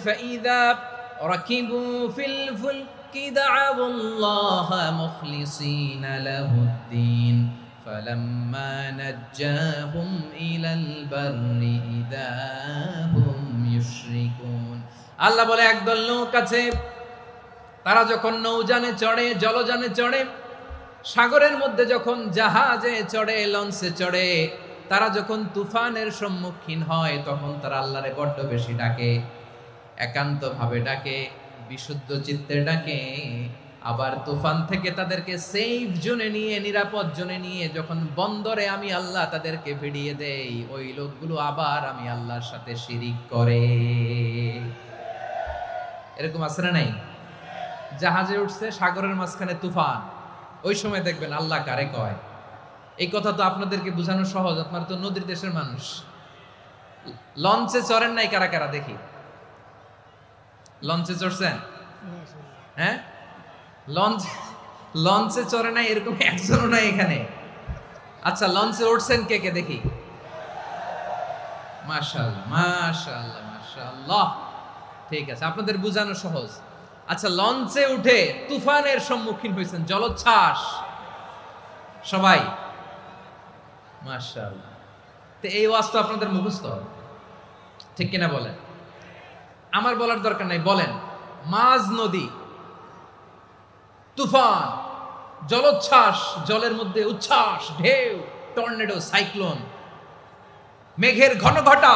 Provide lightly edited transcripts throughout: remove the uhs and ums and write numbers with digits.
ফাইদা রাকিবু ফিল ফুলকি দা'আউল্লাহা মুখলিসিনা লাহুদ্দিন ফালাম্মা নাজ্জাহুম ইলাল বাররি ইযা হুম ইউশরিকুন। আল্লাহ বলে একদল লোক আছে, তারা যখন নৌযানে চড়ে, জলযানে চড়ে, সাগরের মধ্যে যখন জাহাজে চড়ে, লঞ্চে চড়ে, তারা যখন তুফানের সম্মুখীন হয় তখন তারা আল্লাহরে বড্ড বেশি ডাকে, একান্ত ভাবে ডাকে, বিশুদ্ধ চিত্তে ডাকে। আবার তুফান থেকে তাদেরকে সেফ জোনে নিয়ে, নিরাপদ জোনে নিয়ে যখন বন্দরে আমি আল্লাহ তাদেরকে ভিড়িয়ে দেই, ওই লোকগুলো আবার আমি আল্লাহর সাথে শিরিক করে। এরকম আছে না নাই? জাহাজে উঠছে, সাগরের মাঝখানে তুফান, ওই সময় দেখবেন আল্লাহ কারে কয়। এই কথা তো আপনাদেরকে বোঝানো সহজ, আপনারা তো নদীর দেশের মানুষ। লঞ্চে চড়েন নাই কারা কারা দেখি? লঞ্চে চড়ছেন? হ্যাঁ, লঞ্চে চড়ে নাই এরকম একজনও নাই এখানে। আচ্ছা, লঞ্চে উঠছেন কে কে দেখি? মাশাআল্লাহ, মাশাআল্লাহ, মাশাআল্লাহ। ঠিক আছে, আপনাদের বোঝানো সহজ। আচ্ছা, লঞ্চে উঠে তুফানের সম্মুখীন হয়েছেন, জলোচ্ছ্বাস সবাই, মাশাআল্লাহ। তো এই ওয়াজ তো আপনাদের মুখস্থ, ঠিক কিনা বলেন? আমার বলার দরকার নাই, বলেন। মাঝ নদী, তুফান, জলোচ্ছ্বাস, জলের মধ্যে উচ্ছ্বাস, ঢেউ, টর্নেডো, সাইক্লোন, মেঘের ঘনঘটা,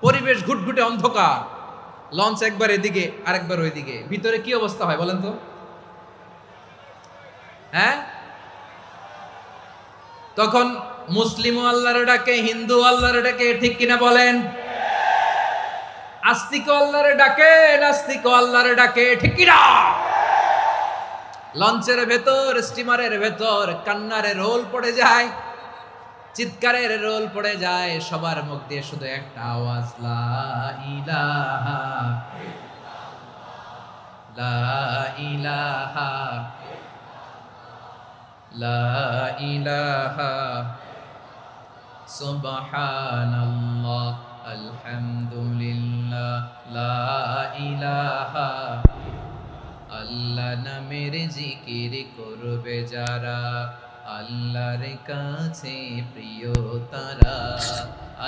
পরিবেশ ঘুটঘুটে অন্ধকার, লঞ্চ একবার এদিকে আরেকবার ওইদিকে, ভিতরে কি অবস্থা হয় বলেন তো? হ্যাঁ, তখন মুসলিম আল্লাহর ডাকে, হিন্দু আল্লাহর ডাকে, ঠিক কিনা বলেন? আস্তিক আল্লাহর ডাকে, নাস্তিক আল্লাহর ডাকে, ঠিক কিনা? লঞ্চের ভেতর, স্টিমারের ভেতর কান্নারে রোল পড়ে যায়, চিৎকারের রোল পড়ে যায়, সবার মুখ দিয়ে শুধু একটা আওয়াজ, লা ইলাহা লা ইলাহা লা ইলাহা সুবহানাল্লাহ আলহামদুলিল্লাহ লা ইলাহা। আল্লাহ নামের জিকির করবে যারা, আল্লাহর কাছে প্রিয় তারা,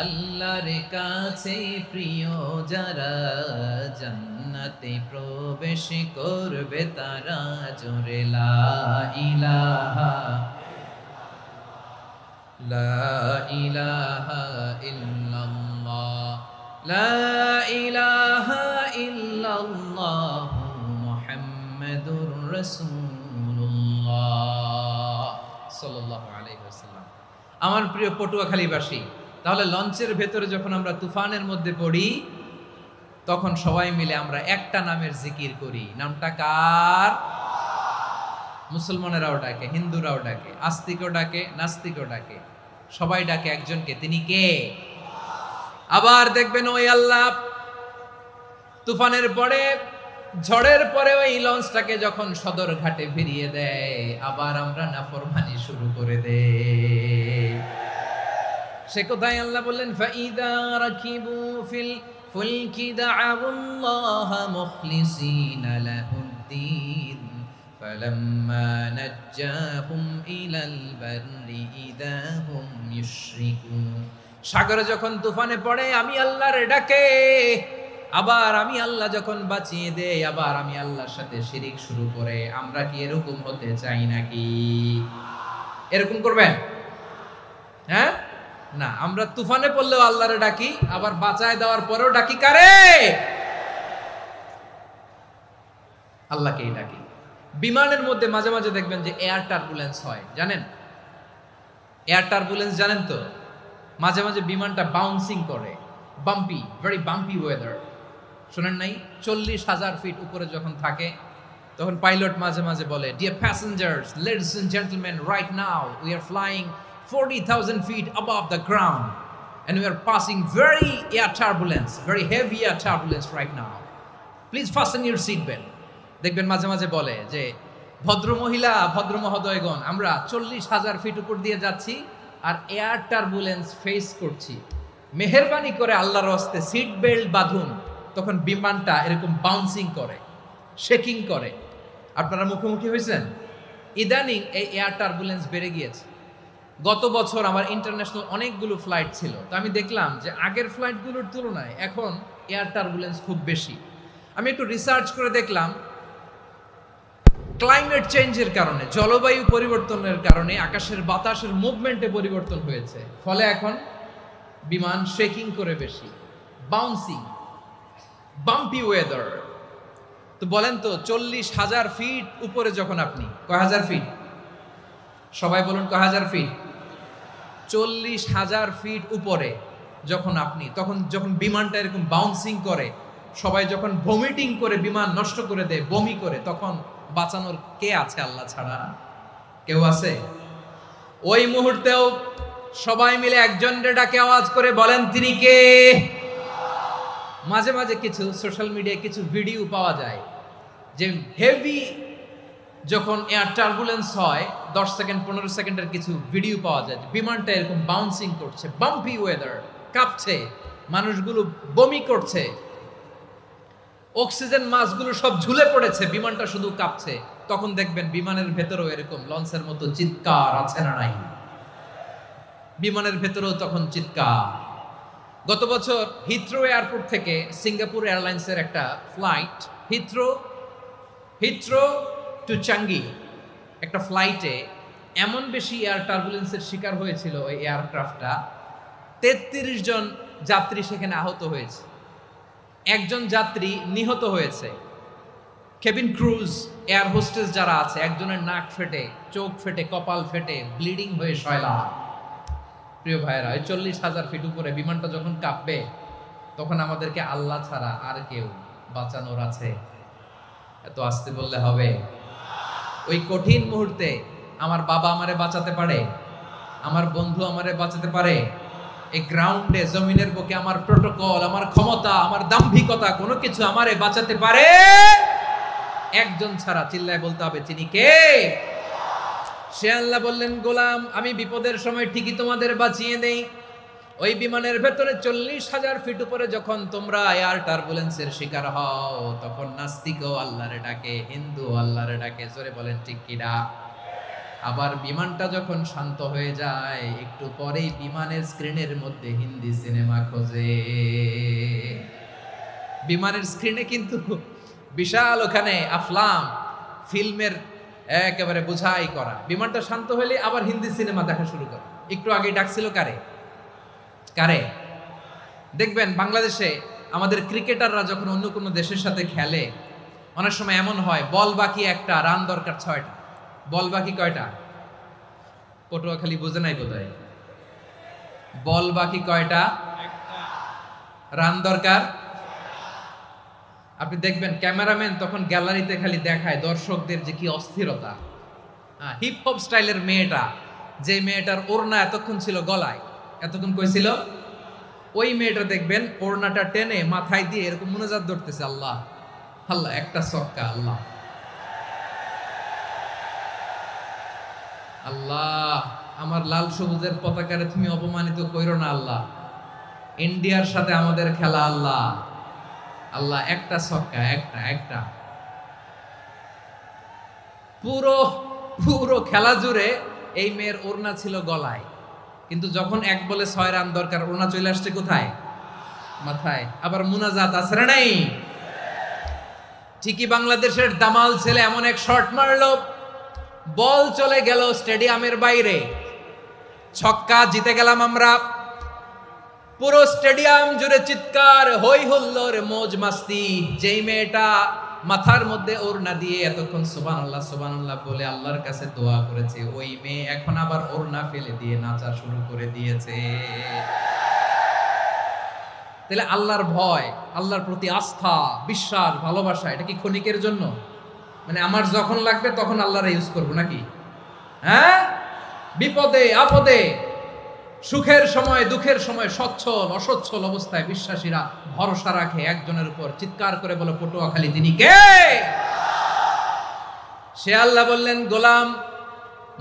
আল্লাহর কাছে প্রিয় যারা, জান্নাতে প্রবেশ করবে তারা, জোরে লা ইলাহা লা ইলাহা ইল্লাল্লাহ লা ইলাহা ইল্লাল্লাহ মুহাম্মাদুর রাসূলুল্লাহ সাল্লাল্লাহু আলাইহি ওয়াসাল্লাম। আমার প্রিয় পটুয়াখালীবাসী, তাহলে লঞ্চের ভেতরে যখন আমরা তুফানের মধ্যে পড়ি, তখন সবাই মিলে আমরা একটা নামের জিকির করি। নামটা কার? মুসলমানেরাও ডাকে, হিন্দুরাও ডাকে, আস্তিকও ডাকে, নাস্তিকও ডাকে, সবাই ডাকে একজনকে, তিনি কে? আবার দেখবেন ওই আল্লাহ তুফানের পরে, ঝড়ের পরে ওই লঞ্চটাকে যখন সদর ঘাটে ফিরিয়ে দেয়, আবার আমরা নাফরমানি শুরু করে দেই। সে কোথায় আল্লাহ বললেন, ফাইদা রাকিবু ফিল ফুলকি দা'আউল্লাহা মুখলিসিনা লাহুদ্দিন ফালাম্মা নাজ্জাহুম ইলাল বাররি ইযা হুম ইউশরিকুন। সাগরে যখন তুফানে পড়ে আমি আল্লাহর ডাকে, আবার আমি আল্লাহ যখন বাঁচিয়ে দেই, আবার আমি আল্লাহর সাথে শিরিক শুরু করে। আমরা কি এরকম হতে চাই নাকি? এরকম করবেন? হ্যাঁ না, আমরা তুফানে পড়লেও আল্লাহরে ডাকি, আবার বাঁচায় দেওয়ার পরেও ডাকি কারে? আল্লাহকেই ডাকি। বিমানের মধ্যে মাঝে মাঝে দেখবেন যে এয়ার টার্বুলেন্স হয়, জানেন? এয়ার টার্বুলেন্স জানেন তো? মাঝে মাঝে বিমানটা বাউন্সিং করে, বাম্পি, ভেরি বাম্পি ওয়েদার। শোনেন নাই? 40,000 ফিট উপরে যখন থাকে, তখন পাইলট মাঝে মাঝে বলে, dear passengers, ladies and gentleman, right now we are flying 40,000 feet above the ground and we are passing very air turbulence, very heavy air turbulence right now. Please fasten your seat belt. দেখবেন মাঝে মাঝে বলে যে, ভদ্র মহিলা, ভদ্র মহোদয়গণ, আমরা 40,000 ফিট উপর দিয়ে যাচ্ছি আর এয়ার টার্বুলেন্স ফেস করছি, মেহেরবানি করে আল্লাহর হস্তে সিট বেল্ট বাঁধুন, তখন বিমানটা এরকম বাউন্সিং করে, শেকিং করে। আপনারা মুখোমুখি হয়েছেন? ইদানিং এই এয়ার টার্বুলেন্স বেড়ে গিয়েছে। গত বছর আমার ইন্টারন্যাশনাল অনেকগুলো ফ্লাইট ছিল, তো আমি দেখলাম যে আগের ফ্লাইটগুলোর তুলনায় এখন এয়ার টার্বুলেন্স খুব বেশি। আমি একটু রিসার্চ করে দেখলাম ক্লাইমেট চেঞ্জের কারণে, জলবায়ু পরিবর্তনের কারণে আকাশের বাতাসের মুভমেন্টে পরিবর্তন হয়েছে, ফলে এখন বিমান শেকিং করে বেশি, বাউন্সিং, বাম্পি ওয়েদার। তো বলেন তো 40,000 ফিট উপরে যখন আপনি, কয় হাজার ফিট, সবাই বলুন কয় হাজার ফিট, 40,000 ফিট উপরে যখন আপনি, তখন যখন বিমানটা এরকম বাউন্সিং করে, সবাই যখন ভমিটিং করে বিমান নষ্ট করে দেয়, বমি করে, তখন বাঁচানোর কে আছে আল্লাহ ছাড়া? কেউ আছে? ওই মুহূর্তেও সবাই মিলে একজনের ডাকে আওয়াজ করে বলেন তিনি কে? মাঝে মাঝে কিছু সোশ্যাল মিডিয়ায় কিছু ভিডিও পাওয়া যায় যে হেভি যখন এয়ার টার্বুলেন্স হয় 10 সেকেন্ড 15 সেকেন্ডের কিছু ভিডিও পাওয়া যায়, বিমানটা এরকম বাউন্সিং করছে, বাম্পি ওয়েদার, কাঁপছে, মানুষগুলো বমি করছে, অক্সিজেন মাস্কগুলো সব ঝুলে পড়েছে, বিমানটা শুধু কাঁপছে। তখন দেখবেন বিমানের ভেতরেও এরকম লঞ্চের মতো চিৎকার আছে না নাই? বিমানের ভেতরেও তখন চিৎকার। গত বছর হিথ্রো এয়ারপোর্ট থেকে সিঙ্গাপুর এয়ারলাইন্সের একটা ফ্লাইট, হিথ্রো টু চাঙ্গি, একটা ফ্লাইটে এমন বেশি এয়ার টার্বুলেন্সের শিকার হয়েছিল ওই এয়ারক্রাফটটা, 33 জন যাত্রী সেখানে আহত হয়েছে, একজন যাত্রী নিহত হয়েছে। কেবিন ক্রুজ, এয়ার হোস্টেস যারা আছে, একজনের নাক ফেটে, চোখ ফেটে, কপাল ফেটে, ব্লিডিং হয়ে শয়লা। প্রিয় ভাইরা, 40,000 ফিট উপরে বিমানটা যখন কাঁপবে, তখন আমাদেরকে আল্লাহ ছাড়া আর কেউ বাঁচানোর আছে? এত আসতে বললে হবে? ওই কঠিন মুহূর্তে আমার বাবা আমারে বাঁচাতে পারে, আমার বন্ধু আমারে বাঁচাতে পারে। এই গ্রাউন্ডে, জমিনের বুকে আমার প্রোটোকল, আমার ক্ষমতা, আমার দাম্ভিকতা, কোনো কিছু আমারে বাঁচাতে পারে একজন ছাড়া। চিল্লায় বলতে হবে তিনি কে? সে আল্লাহ বললেন, গোলাম আমি বিপদের সময় ঠিকই তোমাদের বাঁচিয়ে দেই। ওই বিমানের ভেতরে 40,000 ফিট উপরে যখন তোমরা এয়ার টার্বুলেন্সের শিকার হও, তখন নাস্তিকও আল্লাহরে ডাকে, হিন্দু আল্লাহরে ডাকে। জোরে বলেন ঠিক কিনা? আবার বিমানটা যখন শান্ত হয়ে যায়, একটু পরেই বিমানের স্ক্রিনের মধ্যে হিন্দি সিনেমা খোঁজে। বিমানের স্ক্রিনে কিন্তু বিশাল ওখানে আফলাম ফিল্মের একেবারে বোঝাই করা। বিমানটা শান্ত হলে আবার হিন্দি সিনেমা দেখা শুরু করে। একটু আগে ডাকছিল কারে? দেখবেন বাংলাদেশে আমাদের ক্রিকেটাররা যখন অন্য কোনো দেশের সাথে খেলে, অনেক সময় এমন হয় বল বাকি একটা, রান দরকার 6টা। বল বাকি কয়টা? পটুয়াখালী বোঝে নাই বোধহয়। বল বাকি কয়টা? রান দরকার। আপনি দেখবেন ক্যামেরাম্যান তখন গ্যালারিতে খালি দেখায় দর্শকদের যে কি অস্থিরতা। হিপ হপ স্টাইলের মেয়েটা, যে মেয়েটার ওড়না এতক্ষণ ছিল গলায়, এতক্ষণ কই ছিল, ওই মেয়েটা দেখবেন ওড়নাটা টেনে মাথায় দিয়ে এরকম মুনাজাত ধরতেছে, আল্লাহ আল্লাহ, একটা সক্কা, আল্লাহ আল্লাহ, আমার লাল সবুজের পতাকারে তুমি অপমানিত কইরো না আল্লাহ, ইন্ডিয়ার সাথে আমাদের খেলা, আল্লাহ আল্লাহ, একটা সক্কা, একটা। পুরো খেলা জুড়ে এই মেয়ের ওড়না ছিল গলায়, কিন্তু যখন এক বলে 6 রান দরকার, ওড়না চলে আসছে কোথায়? মাথায়। আবার মুনাজাত আছে না নাই? ঠিকই বাংলাদেশের দামাল ছেলে এমন এক শট মারলো, বল চলে গেল স্টেডিয়ামের বাইরে, ছক্কা, জিতে গেলাম আমরা। পুরো স্টেডিয়াম জুড়ে চিৎকার, হই হুল্লোড়, মৌজ মাস্তি। যেই মেয়েটা মাথার মধ্যে ওড়না দিয়ে এতক্ষণ সুবহানাল্লাহ সুবহানাল্লাহ বলে আল্লাহর কাছে দোয়া করেছে, ওই মেয়ে এখন আবার ওড়না ফেলে দিয়ে নাচা শুরু করে দিয়েছে। তাহলে আল্লাহর ভয়, আল্লাহর প্রতি আস্থা, বিশ্বাস, ভালোবাসা, এটা কি ক্ষণিকের জন্য? মানে আমার যখন লাগবে তখন আল্লাহরে ইউজ করবো নাকি? হ্যাঁ, বিপদে আপদে, সুখের সময় দুঃখের সময়, সচ্ছল অসচ্ছল অবস্থায় বিশ্বাসীরা ভরসা রাখে একজনের উপর। চিৎকার করে বলো পটুয়াখালী তিনি কে? সে আল্লাহ বললেন, গোলাম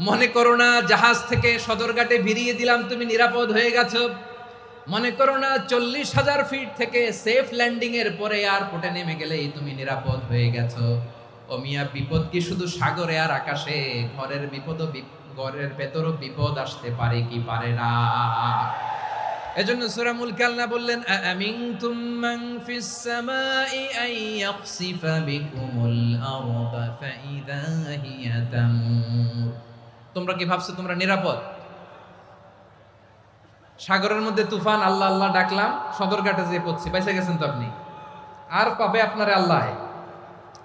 মনে করো না জাহাজ থেকে সদরঘাটে ভিড়িয়ে দিলাম, তুমি নিরাপদ হয়ে গেছো। মনে করো না 40,000 ফিট থেকে সেফ ল্যান্ডিং এর পরে এয়ারপোর্টে নেমে গেলেই তুমি নিরাপদ হয়ে গেছো। ও মিয়া, বিপদ কি শুধু সাগরে আর আকাশে? ঘরের ভেতরও বিপদ আসতে পারে কি পারে না? এজন্য সূরা মুলক আল্লাহ বললেন, আমিনতুম মান ফিস সামাই আন ইয়াখসিফা বিকুমুল আরদা ফাইযা হিয়া তামুর। তোমরা কি ভাবছো তোমরা নিরাপদ? সাগরের মধ্যে তুফান, আল্লাহ আল্লাহ ডাকলাম, সদরঘাটে যেয়ে পড়ছি, বাইসে গেছেন তো আপনি। আর পাবে আপনারে আল্লাহ?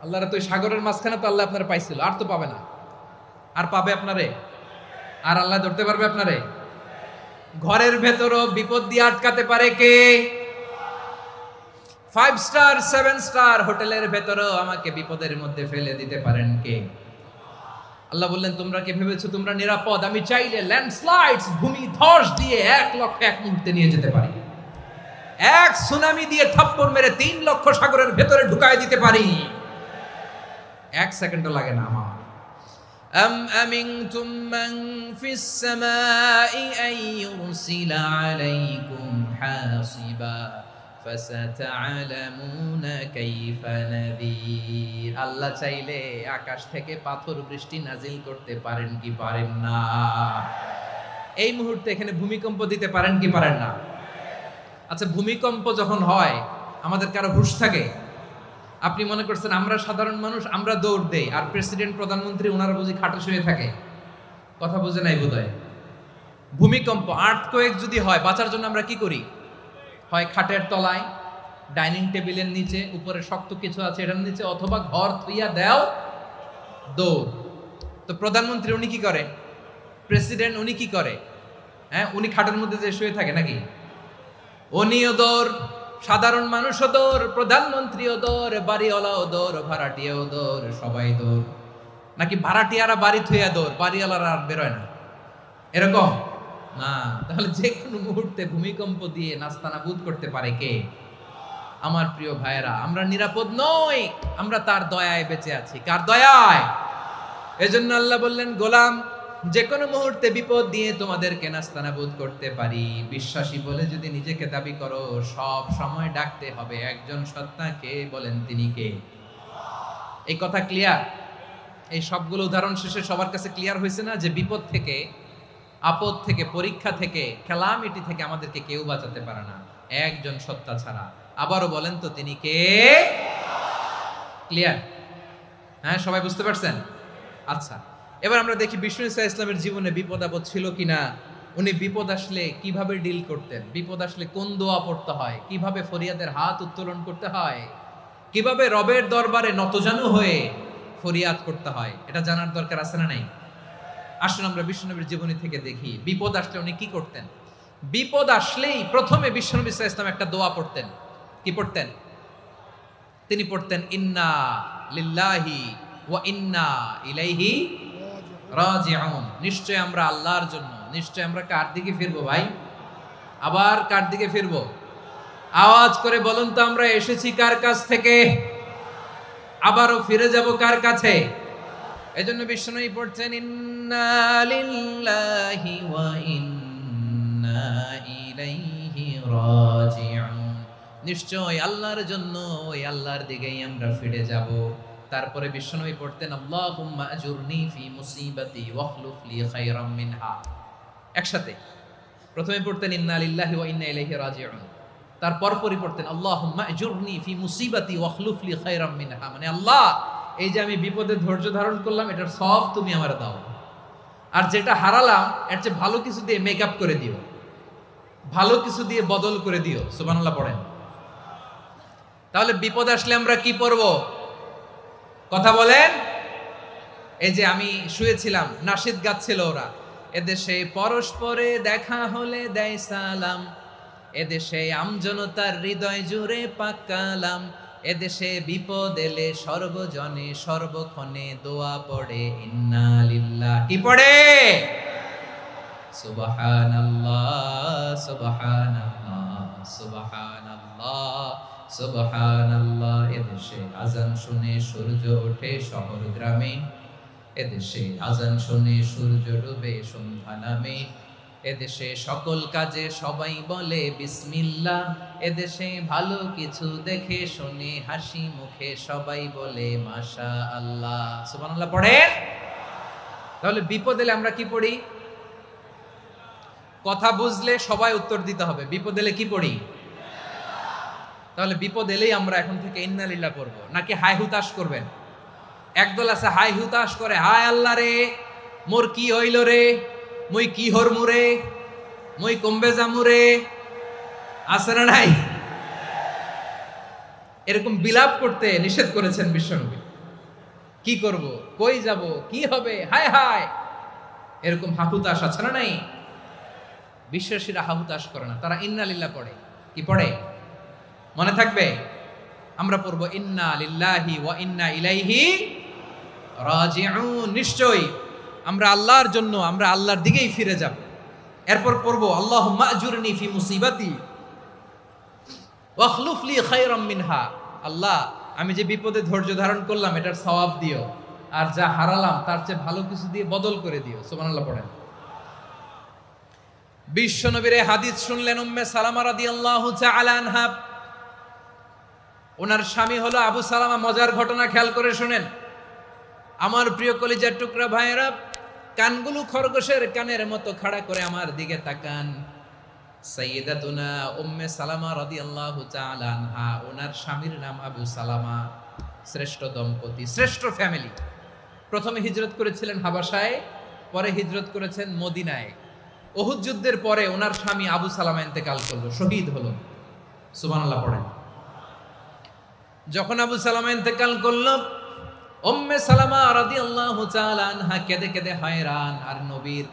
আল্লাহরে তো সাগরের মাঝখানে তো আল্লাহ আপনারে পাইছিল, আর তো পাবে না। আর পাবে আপনারে? আর আল্লাহ ধরতে পারবে আপনারে? ঘরের ভেতরও বিপদ দিয়ে আটকাতে পারে কে? 5 স্টার 7 স্টার হোটেলের ভেতরও আমাকে বিপদের মধ্যে ফেলে দিতে পারেন কে? আল্লাহ বললেন, তোমরা কি ভেবেছো তোমরা নিরাপদ? আমি চাইলে ল্যান্ডস্লাইডস, ভূমি ধস দিয়ে 1 লক্ষ 1 মুহূর্তে নিয়ে যেতে পারি। এক সুনামি দিয়ে থাপ্পড় মেরে 3 লক্ষ সাগরের ভেতরে ঢুকায় দিতে পারি। 1 সেকেন্ডও লাগে না আমার। أم أمنتم من في السماء أن يرسل عليكم حاصبا فستعلمون كيف نذير। আল্লাহ চাইলে আকাশ থেকে পাথর বৃষ্টি নাজিল করতে পারেন কি পারেন না? এই মুহূর্তে এখানে ভূমিকম্প দিতে পারেন কি পারেন না? আচ্ছা, ভূমিকম্প যখন হয় আমাদের কারো হুঁশ থাকে? আপনি মনে করছেন আমরা সাধারণ মানুষ, আমরা দৌড় দেই, আর প্রেসিডেন্ট প্রধানমন্ত্রী ওনারা বুঝি খাটে শুয়ে থাকে? কথা বুঝে নাই বোধহয়। ভূমিকম্প, আর্থকোয়েক যদি হয়, বাঁচার জন্য আমরা কি করি? হয় খাটের তলায়, ডাইনিং টেবিলের নিচে, উপরে শক্ত কিছু আছে এটার নিচে, অথবা ঘর থুইয়া দেও দৌড়। তো প্রধানমন্ত্রী উনি কি করে? প্রেসিডেন্ট উনি কি করে? হ্যাঁ, উনি খাটের মধ্যে যে শুয়ে থাকে নাকি? উনিও দৌড়, সাধারণ মানুষও দৌড়, প্রধানমন্ত্রীও দৌড়, বাড়িওয়ালাও দৌড়, ভাড়াটিয়াও দৌড়, সবাই দৌড়। নাকি ভাড়াটিয়ারা বাড়ি থুইয়া দৌড়, বাড়িওয়ালারা আর বেরোয় না? এরকম না। তাহলে যে কোনো মুহূর্তে ভূমিকম্প দিয়ে নাস্তানাবুদ করতে পারে কে? আমার প্রিয় ভাইয়েরা, আমরা নিরাপদ নই, আমরা তার দয়ায় বেঁচে আছি। কার দয়ায়? এজন্য আল্লাহ বললেন, গোলাম, যে কোনো মুহূর্তে বিপদ দিয়ে তোমাদেরকে নাস্তানাবুদ করতে পারি। বিশ্বাসী বলে যদি নিজেকে দাবি করো, সব সময় ডাকতে হবে একজন সত্তাকে। বলেন তিনি কে? এই কথা ক্লিয়ার? এই সবগুলো উদাহরণ শেষে সবার কাছে ক্লিয়ার হয়েছে না যে বিপদ থেকে, আপদ থেকে, পরীক্ষা থেকে, ক্যালামিটি থেকে আমাদেরকে কেউ বাঁচাতে পারে না একজন সত্তা ছাড়া। আবারও বলেন তো তিনি কে? ক্লিয়ার? হ্যাঁ, সবাই বুঝতে পারছেন? আচ্ছা, এবার আমরা দেখি বিষ্ণু ইসা ইসলামের জীবনে বিপদ আপদ ছিল কিনা। উনি বিপদ আসলে কিভাবে ডিল করতেন, বিপদ আসলে কোন দোয়া পড়তে হয়, কিভাবে ফরিয়াদের হাত উত্তোলন করতে হয়, কিভাবে রবের দরবারে নতজানু হয়ে ফরিয়াদ করতে হয়, এটা জানার দরকার আছে না নাই? আসুন আমরা বিশ্বনবীর জীবনী থেকে দেখি বিপদ আসলে উনি কি করতেন। বিপদ আসলেই প্রথমে বিশ্বনবী সাল্লাল্লাহু আলাইহি ওয়াসাল্লাম একটা দোয়া পড়তেন। কি পড়তেন? তিনি পড়তেন, ইন্না লিল্লাহি ওয়া ইন্না ইলাইহি রাজিউন। নিশ্চয় আমরা আল্লাহর জন্য, নিশ্চয় আমরা কার দিকে ফিরবো ভাই? আবার কার দিকে ফিরবো? আওয়াজ করে বলুন তো, আমরা এসেছি কার কাছ থেকে? আবারও ফিরে যাব কার কাছে? এজন্য বিষ্ণুই পড়ছেন, ইন্না লিল্লাহি ওয়া ইন্না ইলাইহি রাজিউন। নিশ্চয় আল্লাহর জন্য, ওই আল্লাহর দিকেই আমরা ফিরে যাব। তারপরে বিশ্বনবী পড়তেন, আল্লাহুম্মা আজুরনি ফি মুসিবাতি ওয়াখলুফ লি খায়রাম মিনহা। একসাথে প্রথমে পড়তেন ইন্না লিল্লাহি ওয়া ইন্না ইলাইহি রাজিউন, তারপর পরই পড়তেন আল্লাহুম্মা আজুরনি ফি মুসিবাতি ওয়াখলুফ লি খায়রাম মিনহা। মানে আল্লাহ, এই যে আমি বিপদে ধৈর্য ধারণ করলাম, এটার সব তুমি আমারে দাও, আর যেটা হারালাম এর চেয়ে ভালো কিছু দিয়ে মেকআপ করে দিও, ভালো কিছু দিয়ে বদল করে দিও। সুবহানাল্লাহ পড়েন। তাহলে বিপদ আসলে আমরা কি পড়ব? কথা বলেন। এই যে আমি শুয়েছিলাম, নাশিদ গাচ্ছিল ওরা, এদেশে পরস্পরে দেখা হলে দেয় সালাম, এদেশে আমজনতার হৃদয় জুড়ে পাকালাম, এদেশে বিপদ এলে সর্বজনে সর্বক্ষণে দোয়া পড়ে ইন্না লিল্লাহ। কি পড়ে? সুবহানাল্লাহ সুবহানাল্লাহ সুবহানাল্লাহ সুবহানাল্লাহ। এদেশে আজান শুনে সূর্য ওঠে শহর গ্রামে, এদেশে আজান শুনে সূর্য ডুবে সন্ধ্যা নামে, এদেশে সকল কাজে সবাই বলে বিসমিল্লাহ, এদেশে ভালো কিছু দেখে শুনে হাসি মুখে সবাই বলে মাশা আল্লাহ। সুবহানাল্লাহ পড়েন। তাহলে বিপদ এলে আমরা কি পড়ি? কথা বুঝলে সবাই উত্তর দিতে হবে। বিপদ এলে কি পড়ি? তাহলে বিপদ এলেই আমরা এখন থেকে ইন্না লিল্লাহ পড়বো, নাকি হাই হুতাশ করবেন? একদল আছে হাই হুতাশ করে, হায় আল্লাহ রে মোর কি হইল রে, মুই কি হরমু রে, মুই কমবে জামু রে, আছে না নাই? এরকম বিলাপ করতে নিষেধ করেছেন বিশ্বনবী। কি করব, কই যাব, কি হবে, হায় হায়, এরকম হাহুতাশ আছে না নাই? বিশ্বাসীরা হাহুতাশ করে না, তারা ইন্না লিল্লাহ পড়ে। কি পড়ে মনে থাকবে? আমরা পড়বো ইন্না লিল্লাহি ওয়া ইন্না ইলাইহি রাজিউন। নিশ্চয়ই আমরা আল্লাহর জন্য, আমরা আল্লাহর দিকেই ফিরে যাব। এরপর পড়বো আল্লাহুম্মা আজুরনি ফি মুসিবাতি ওয়াখলুফ লি খায়রাম মিনহা। আল্লাহ, আমি যে বিপদে ধৈর্য ধারণ করলাম এটার সওয়াব দিও, আর যা হারালাম তার চেয়ে ভালো কিছু দিয়ে বদল করে দিও। সুবহানাল্লাহ পড়েন। বিশ্বনবীর হাদিস শুনলেন উম্মে সালামা রাদিয়াল্লাহু তাআলা আনহা। ওনার স্বামী হলো আবু সালামা। মজার ঘটনা খেয়াল করে শুনেন আমার প্রিয় কলিজার টুকরা ভাইয়েরা। কানগুলো খরগোশের কানের মতো খাড়া করে আমার দিকে তাকান। সাইয়্যিদাতুনা উম্মে সালামা রাদিয়াল্লাহু তাআলা আনহা, ওনার স্বামীর নাম আবু সালামা। শ্রেষ্ঠ দম্পতি, শ্রেষ্ঠ ফ্যামিলি। প্রথমে হিজরত করেছিলেন হাবাসায়, পরে হিজরত করেছেন মদিনায়। উহুদ যুদ্ধের পরে ওনার স্বামী আবু সালামা ইন্তেকাল করলো, শহীদ হলো। সুবহানাল্লাহ পড়েন। যখন আবু সালামা ইন্তেকাল করলো, উম্মে সালামা রাদিয়াল্লাহু তাআলা আনহা কেঁদে কেঁদে হয়রান। আর নবীর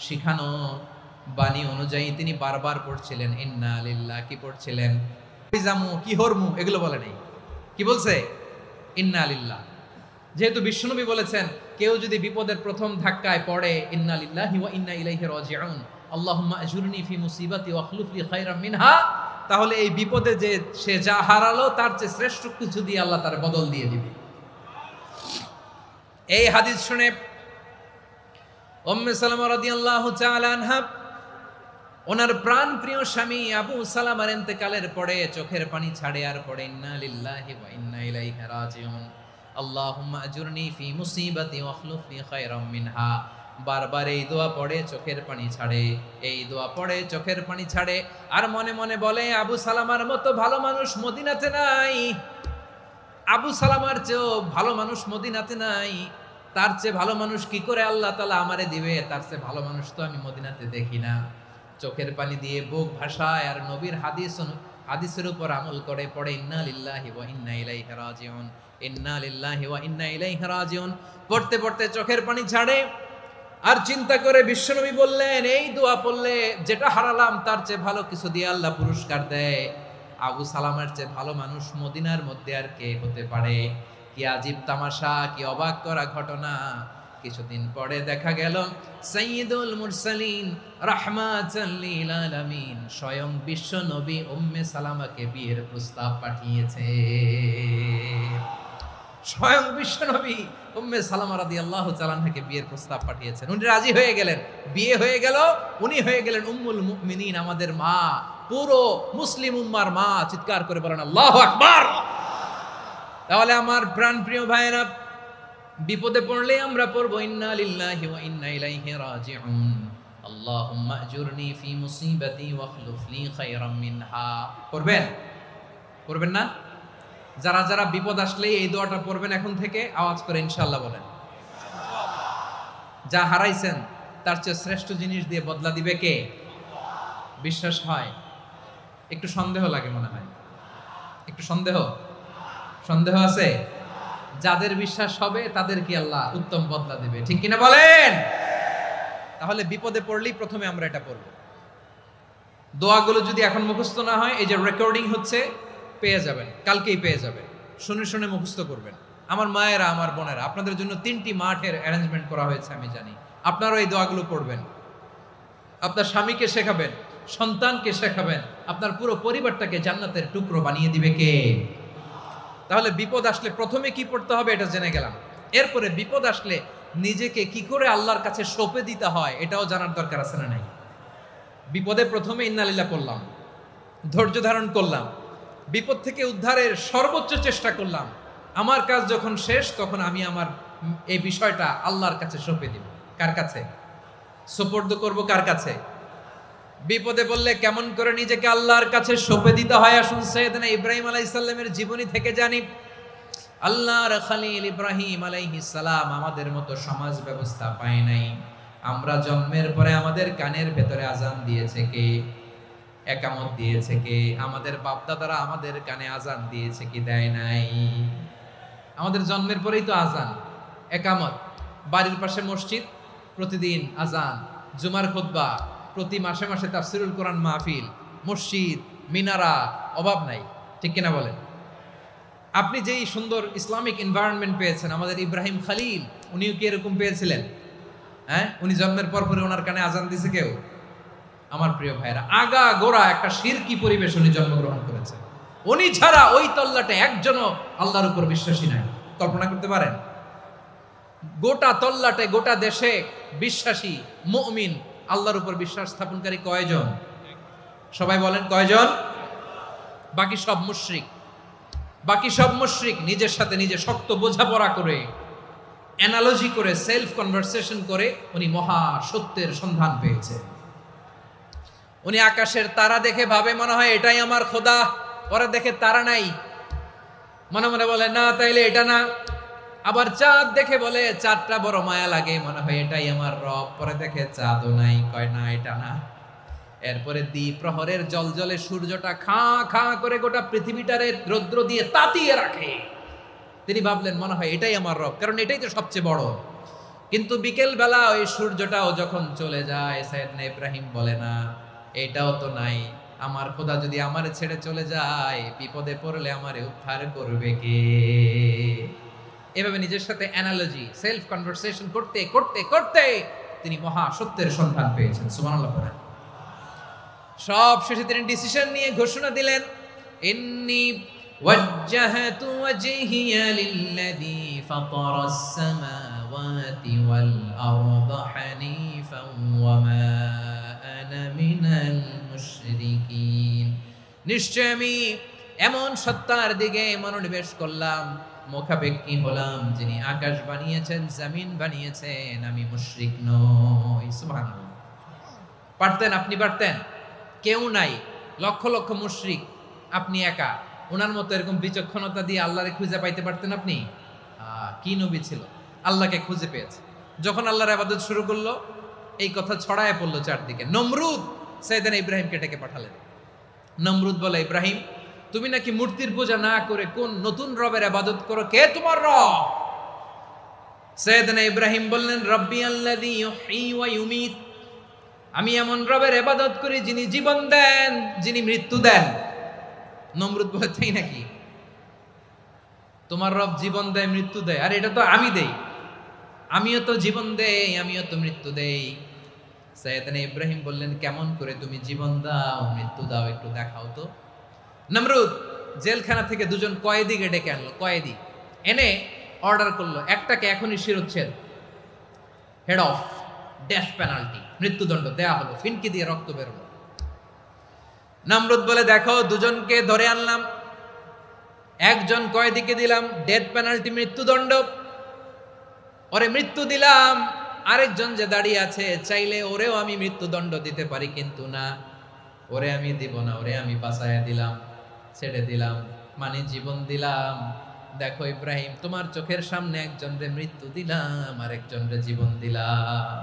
শিখানো বাণী অনুযায়ী তিনি বারবার পড়ছিলেন ইন্না লিল্লাহ। কি পড়ছিলেন? জামু কি হরমু এগুলো বলে নাই, কি বলছে? ইন্না লিল্লাহ। যেহেতু বিশ্বনবী বলেছেন কেউ যদি বিপদের প্রথম ধাক্কায় পড়ে ইন্না লিল্লাহি ওয়া ইন্না ইলাইহি রাজিউন, আল্লাহুম্মা আজুরনি ফি মুসিবাতি ওয়াখলুফ লি খায়রাম মিনহা, তাহলে এই বিপদে যে সে যা হারালো তার চেয়ে শ্রেষ্ঠ কিছু দিয়ে আল্লাহ তার বদল দিয়ে দিবে। এই হাদিস শুনে উম্মে সালামা রাদিয়াল্লাহু তাআলা আনহা ওনার প্রাণ প্রিয় স্বামী আবু সালামার ইন্তেকালের পরে চোখের পানি ছাড়ে আর পড়ে ইন্না লিল্লাহি ওয়া ইন্না ইলাইহি রাজিউন, আল্লাহুম্মা আজুরনি ফি মুসিবাতি ওয়াখলুফ লি খায়রাম মিনহা। বারবার এই দোয়া পড়ে চোখের পানি ছাড়ে, এই দোয়া পড়ে চোখের পানি ছাড়ে, আর মনে মনে বলে আবু সালামার মতো ভালো মানুষ মদিনাতে নাই, আবু সালামার চেয়েও ভালো মানুষ মদিনাতে নাই, তার চেয়ে ভালো মানুষ কি করে আল্লাহ তাআলা আমারে দিবে, তার চেয়ে ভালো মানুষ তো আমি মদিনাতে দেখি না। চোখের পানি দিয়ে বুক ভাসায় আর নবীর হাদিসের উপর আমল করে পড়ে ইন্না লিল্লাহি ওয়া ইন্না ইলাইহি রাজিউন, ইন্না লিল্লাহি ওয়া ইন্না ইলাইহি রাজিউন। পড়তে পড়তে চোখের পানি ছাড়ে আর চিন্তা করে বিশ্বনবী বললেন এই দোয়া পড়লে যেটা হারালাম তার চেয়ে ভালো কিছু দিয়ে আল্লাহ পুরস্কার দেয়। আবু সালামের চেয়ে ভালো মানুষ মদিনার মধ্যে আর কে হতে পারে? কি আজীব তামাশা, কি অবাক করা ঘটনা। কিছুদিন পরে দেখা গেল সাইয়্যিদুল মুরসালিন রাহমাতাল লিল আলামিন স্বয়ং বিশ্ব নবী উম্মে সালামাকে বিয়ের প্রস্তাব পাঠিয়েছে। স্বয়ং বিশ্ব নবী উম্মে সালামা রাদিয়াল্লাহু তাআলা আনহাকে বিয়ের প্রস্তাব পাঠিয়েছেন। উনি রাজি হয়ে গেলেন, বিয়ে হয়ে গেল, উনি হয়ে গেলেন উম্মুল মুমিনিন, আমাদের মা, পুরো মুসলিম উম্মার মা। চিৎকার করে বলেন আল্লাহু আকবার। তাহলে আমার প্রাণ প্রিয় ভাইয়েরা, বিপদে পড়লে আমরা পড়বো ইন্না লিল্লাহি ওয়া ইন্না ইলাইহি রাজিউন, আল্লাহুম্মা আজুরনি ফি মুসিবাতি ওয়াখলুফ লি খায়রাম মিনহা। পড়বেন? পড়বেন না? যারা যারা বিপদ আসলে এই দোয়াটা পড়বেন এখন থেকে আওয়াজ করে ইনশাআল্লাহ বলেন। যা হারাইছেন তার চেয়ে শ্রেষ্ঠ জিনিস দিয়ে বদলা দিবে কে? বিশ্বাস হয়? একটু সন্দেহ লাগে মনে হয়, একটু সন্দেহ আছে? যাদের বিশ্বাস হবে তাদের কি আল্লাহ উত্তম বদলা দিবে, ঠিক কিনা বলেন? তাহলে বিপদে পড়লেই প্রথমে আমরা এটা পড়ব। দোয়াগুলো যদি এখন মুখস্থ না হয়, এই যে রেকর্ডিং হচ্ছে পেয়ে যাবেন, কালকেই পেয়ে যাবেন, শুনে শুনে মুখস্থ করবেন। আমার মায়েরা, আমার বোনেরা, আপনাদের জন্য 3টি মাঠের অ্যারেঞ্জমেন্ট করা হয়েছে, আমি জানি। আপনারাও এই দোয়াগুলো পড়বেন, আপনার স্বামীকে শেখাবেন, সন্তানকে শেখাবেন, আপনার পুরো পরিবারটাকে জান্নাতের টুকরো বানিয়ে দিবে কে? তাহলে বিপদ আসলে প্রথমে কি পড়তে হবে এটা জেনে গেলাম। এরপরে বিপদ আসলে নিজেকে কি করে আল্লাহর কাছে সঁপে দিতে হয় এটাও জানার দরকার আছে না নাই? বিপদে প্রথমে ইন্নালিল্লাহ পড়লাম, ধৈর্য ধারণ করলাম, বিপদ থেকে উদ্ধারের সর্বোচ্চ চেষ্টা করলাম। আমার কাজ যখন শেষ তখন আমি আমার এই বিষয়টা আল্লাহর কাছে সঁপে দিব। কার কাছে সুপর্দ করব? কার কাছে? বিপদে বললে কেমন করে নিজেকে আল্লাহর কাছে সঁপে দিতে হয়, আসুন সাইয়েদনা ইব্রাহিম আলাইহিস সালামের জীবনী থেকে জানি। আল্লাহর খলিল ইব্রাহিম আলাইহিস সালাম আমাদের মতো সমাজ ব্যবস্থা পায় নাই। আমরা জন্মের পরে আমাদের কানের ভেতরে আজান দিয়েছে কে? একামত দিয়েছে কে? আমাদের বাপদাদারা আমাদের কানে আজান দিয়েছে কি? দেয় নাই। আমাদের জন্মের পরেই তো আজান, একামত, বাড়ির পাশে মসজিদ, প্রতিদিন আজান, জুমার খুতবা, প্রতি মাসে মাসে তাফসিরুল কোরআন মাহফিল, মসজিদ, মিনারা, অভাব নাই। ঠিক কিনা বলেন? আপনি যেই সুন্দর ইসলামিক এনভায়রনমেন্ট পেয়েছেন, আমাদের ইব্রাহিম খলিল উনিও কি এরকম পেয়েছিলেন? হ্যাঁ, উনি জন্মের পর পরে ওনার কানে আজান দিছে কেউ? আমার প্রিয় ভাইরা, আগা গোড়া একটা শিরকি পরিবেশ উনি জন্মগ্রহণ করেছে। উনি ছাড়া ওই তল্লাটে একজনও আল্লাহর উপর বিশ্বাসী নাই। কল্পনা করতে পারেন? গোটা তল্লাটে, গোটা দেশে বিশ্বাসী মুমিন, আল্লাহর উপর বিশ্বাস স্থাপনকারী কয়জন? সবাই বলেন কয়জন? বাকি সব মুশরিক। বাকি সব মুশরিক নিজের সাথে নিজে শক্ত বোঝাপড়া করে, অ্যানালজি করে, সেলফ কনভারসেশন করে উনি মহা সত্যের সন্ধান পেয়েছে। উনি আকাশের তারা দেখে ভাবে মনে হয় এটাই আমার খোদা, পরে দেখে তারা নাই, মনে মনে বলে না তাইলে এটা না। আবার চাঁদ দেখে বলে চাঁদটা বড় মায়া লাগে, মনে হয় এটাই আমার রব, পরে দেখে চাঁদও নাই, কয় না এটা না। এরপরে দ্বীপ প্রহরের জলজলে সূর্যটা খাঁ খাঁ করে গোটা পৃথিবীটারে রৌদ্র দিয়ে তাতিয়ে রাখে। তিনি ভাবলেন মনে হয় এটাই আমার রব, কারণ এটাই তো সবচেয়ে বড়। কিন্তু বিকেল বেলা ওই সূর্যটাও যখন চলে যায়, সাইয়েদনা ইব্রাহিম বলে না এটাও তো নাই, আমার খোদা যদি আমারে ছেড়ে চলে যায়, বিপদে পড়লে আমারে উদ্ধার করবে কে? এভাবে নিজের সাথে অ্যানালজি, সেলফ কনভারসেশন করতে করতে করতে তিনি মহা সত্যের সন্ধান পেয়েছেন। সুবহানাল্লাহ পড়েন। সব শেষে তিনি ডিসিশন নিয়ে ঘোষণা দিলেন, ইন্নী ওয়াজ্জাহাতু ওয়াজহিয়া লিল্লাযী ফাতারাস সামাওয়াতি ওয়াল আরদা হানিফান ওয়া মা আনা মিনাল মুশরিকিন। নিশ্চয় আমি এমন সত্তার দিকে মনোনিবেশ করলাম, মুখাপেক্ষী হলাম, যিনি আকাশ বানিয়েছেন, জমিন বানিয়েছেন, আমি মুশরিক নই। সুবহানাল্লাহ। পারতেন? আপনি পারতেন? কেউ নাই, লক্ষ লক্ষ মুশরিক, আপনি একা। ওনার মতো এরকম বিচক্ষণতা দিয়ে আল্লাহরে খুঁজে পাইতে পারতেন আপনি? কি নবী ছিল, আল্লাহকে খুঁজে পেয়েছে। যখন আল্লাহর ইবাদত শুরু করলো, এই কথা ছড়ায় পড়লো চারদিকে। নমরুদ সাইয়েদনা ইব্রাহিমকে ডেকে পাঠালেন। নমরুদ বলে, ইব্রাহিম তুমি নাকি মূর্তির পূজা না করে কোন নতুন রবের ইবাদত করো, কে তোমার রব? সাইয়েদনা ইব্রাহিম বললেন, রব্বি আল্লাযী ইউহয়ী ওয়া ইউমীত, আমি এমন রবের ইবাদত করি যিনি জীবন দেন, যিনি মৃত্যু দেন। নমরুদ বলে, তাই নাকি? তোমার রব জীবন দেয়, মৃত্যু দেয়? আর এটা তো আমি দেই, আমিও তো জীবন দেই, আমিও তো মৃত্যু দেই। সাইয়েদনা ইব্রাহিম বললেন, কেমন করে তুমি জীবন দাও, মৃত্যু দাও, একটু দেখাও তো। নমরুদ জেলখানা থেকে দুজন কয়েদিকে ডেকে আনলো। কয়েদি এনে অর্ডার করলো, একটাকে এখনই শিরোচ্ছেদ, হেড অফ, ডেথ পেনাল্টি, মৃত্যুদণ্ড দেয়া হলো। ফিনকি দিয়ে রক্ত বেরোলো। নমরুদ বলে, দেখো দুজনকে ধরে আনলাম, একজন কয়েদিকে দিলাম ডেথ পেনাল্টি, মৃত্যুদণ্ড, ওরে মৃত্যু দিলাম। আরেকজন যে দাঁড়িয়ে আছে, চাইলে ওরেও আমি মৃত্যুদণ্ড দিতে পারি, কিন্তু না, ওরে আমি দিব না, ওরে আমি বাঁচাইয়া দিলাম, ছেড়ে দিলাম, মানে জীবন দিলাম। দেখো ইব্রাহিম, তোমার চোখের সামনে একজনরে মৃত্যু দিলাম, আর একজনরে জীবন দিলাম।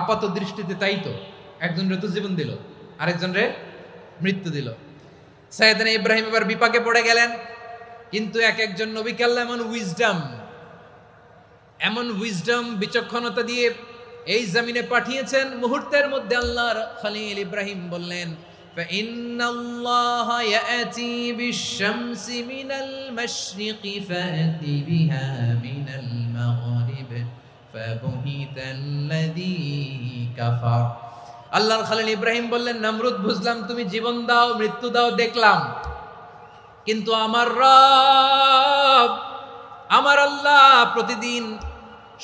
আপাত দৃষ্টিতে তাই তো, একজনরে তো জীবন দিল, আরেকজনরে মৃত্যু দিল। সাইয়েদনা ইব্রাহিম এবার বিপাকে পড়ে গেলেন। কিন্তু এক একজন নবীকে আল্লাহ এমন উইজডম, বিচক্ষণতা দিয়ে এই জমিনে পাঠিয়েছেন। মুহূর্তের মধ্যে আল্লাহর খলিল ইব্রাহিম বললেন, ফাইন্নাল্লাহা ইয়াতি বিশ-শামসি মিনাল মাশরিকি ফাতি বিহা মিনাল মাগরিব ফাবুহিতাল্লাযী কাফার। আল্লাহর খলিল ইব্রাহিম বললেন, নমরুদ বুঝলাম তুমি জীবন দাও, মৃত্যু দাও, দেখলাম, কিন্তু আমার রব, আমার আল্লাহ প্রতিদিন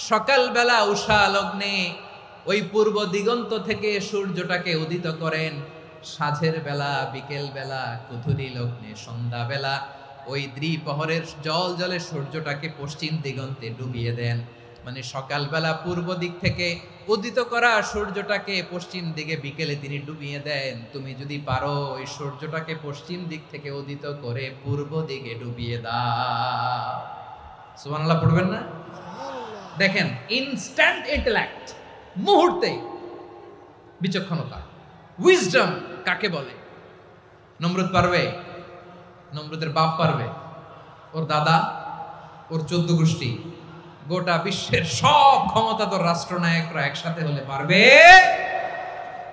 সকালবেলা উষা লগ্নে ওই পূর্ব দিগন্ত থেকে সূর্যটাকে উদিত করেন সাঁঝের বেলা, বিকেল বেলা, কুথুরি লগ্নে, সন্ধ্যা বেলা। ওই দ্বিপ্রহরের জল জলে সূর্যটাকে পশ্চিম দিগন্তে ডুবিয়ে দেন। মানে সকালবেলা পূর্ব দিক থেকে উদিত করা সূর্যটাকে পশ্চিম দিকে বিকেলে তিনি ডুবিয়ে দেন। তুমি যদি পারো ওই সূর্যটাকে পশ্চিম দিক থেকে উদিত করে পূর্ব দিকে ডুবিয়ে দাও। সুবহানাল্লাহ পড়বেন না? দেখেন, ইনস্ট্যান্ট ইন্টেলেক্ট, মুহূর্তে বিচক্ষণতা, উইজডম কাকে বলে? নমরুদ পারবে? নমরুদের বাপ পারবে? ওর দাদা, ওর 14 গোষ্ঠী, গোটা বিশ্বের সব ক্ষমতাধর রাষ্ট্রনায়করা একসাথে হলে পারবে?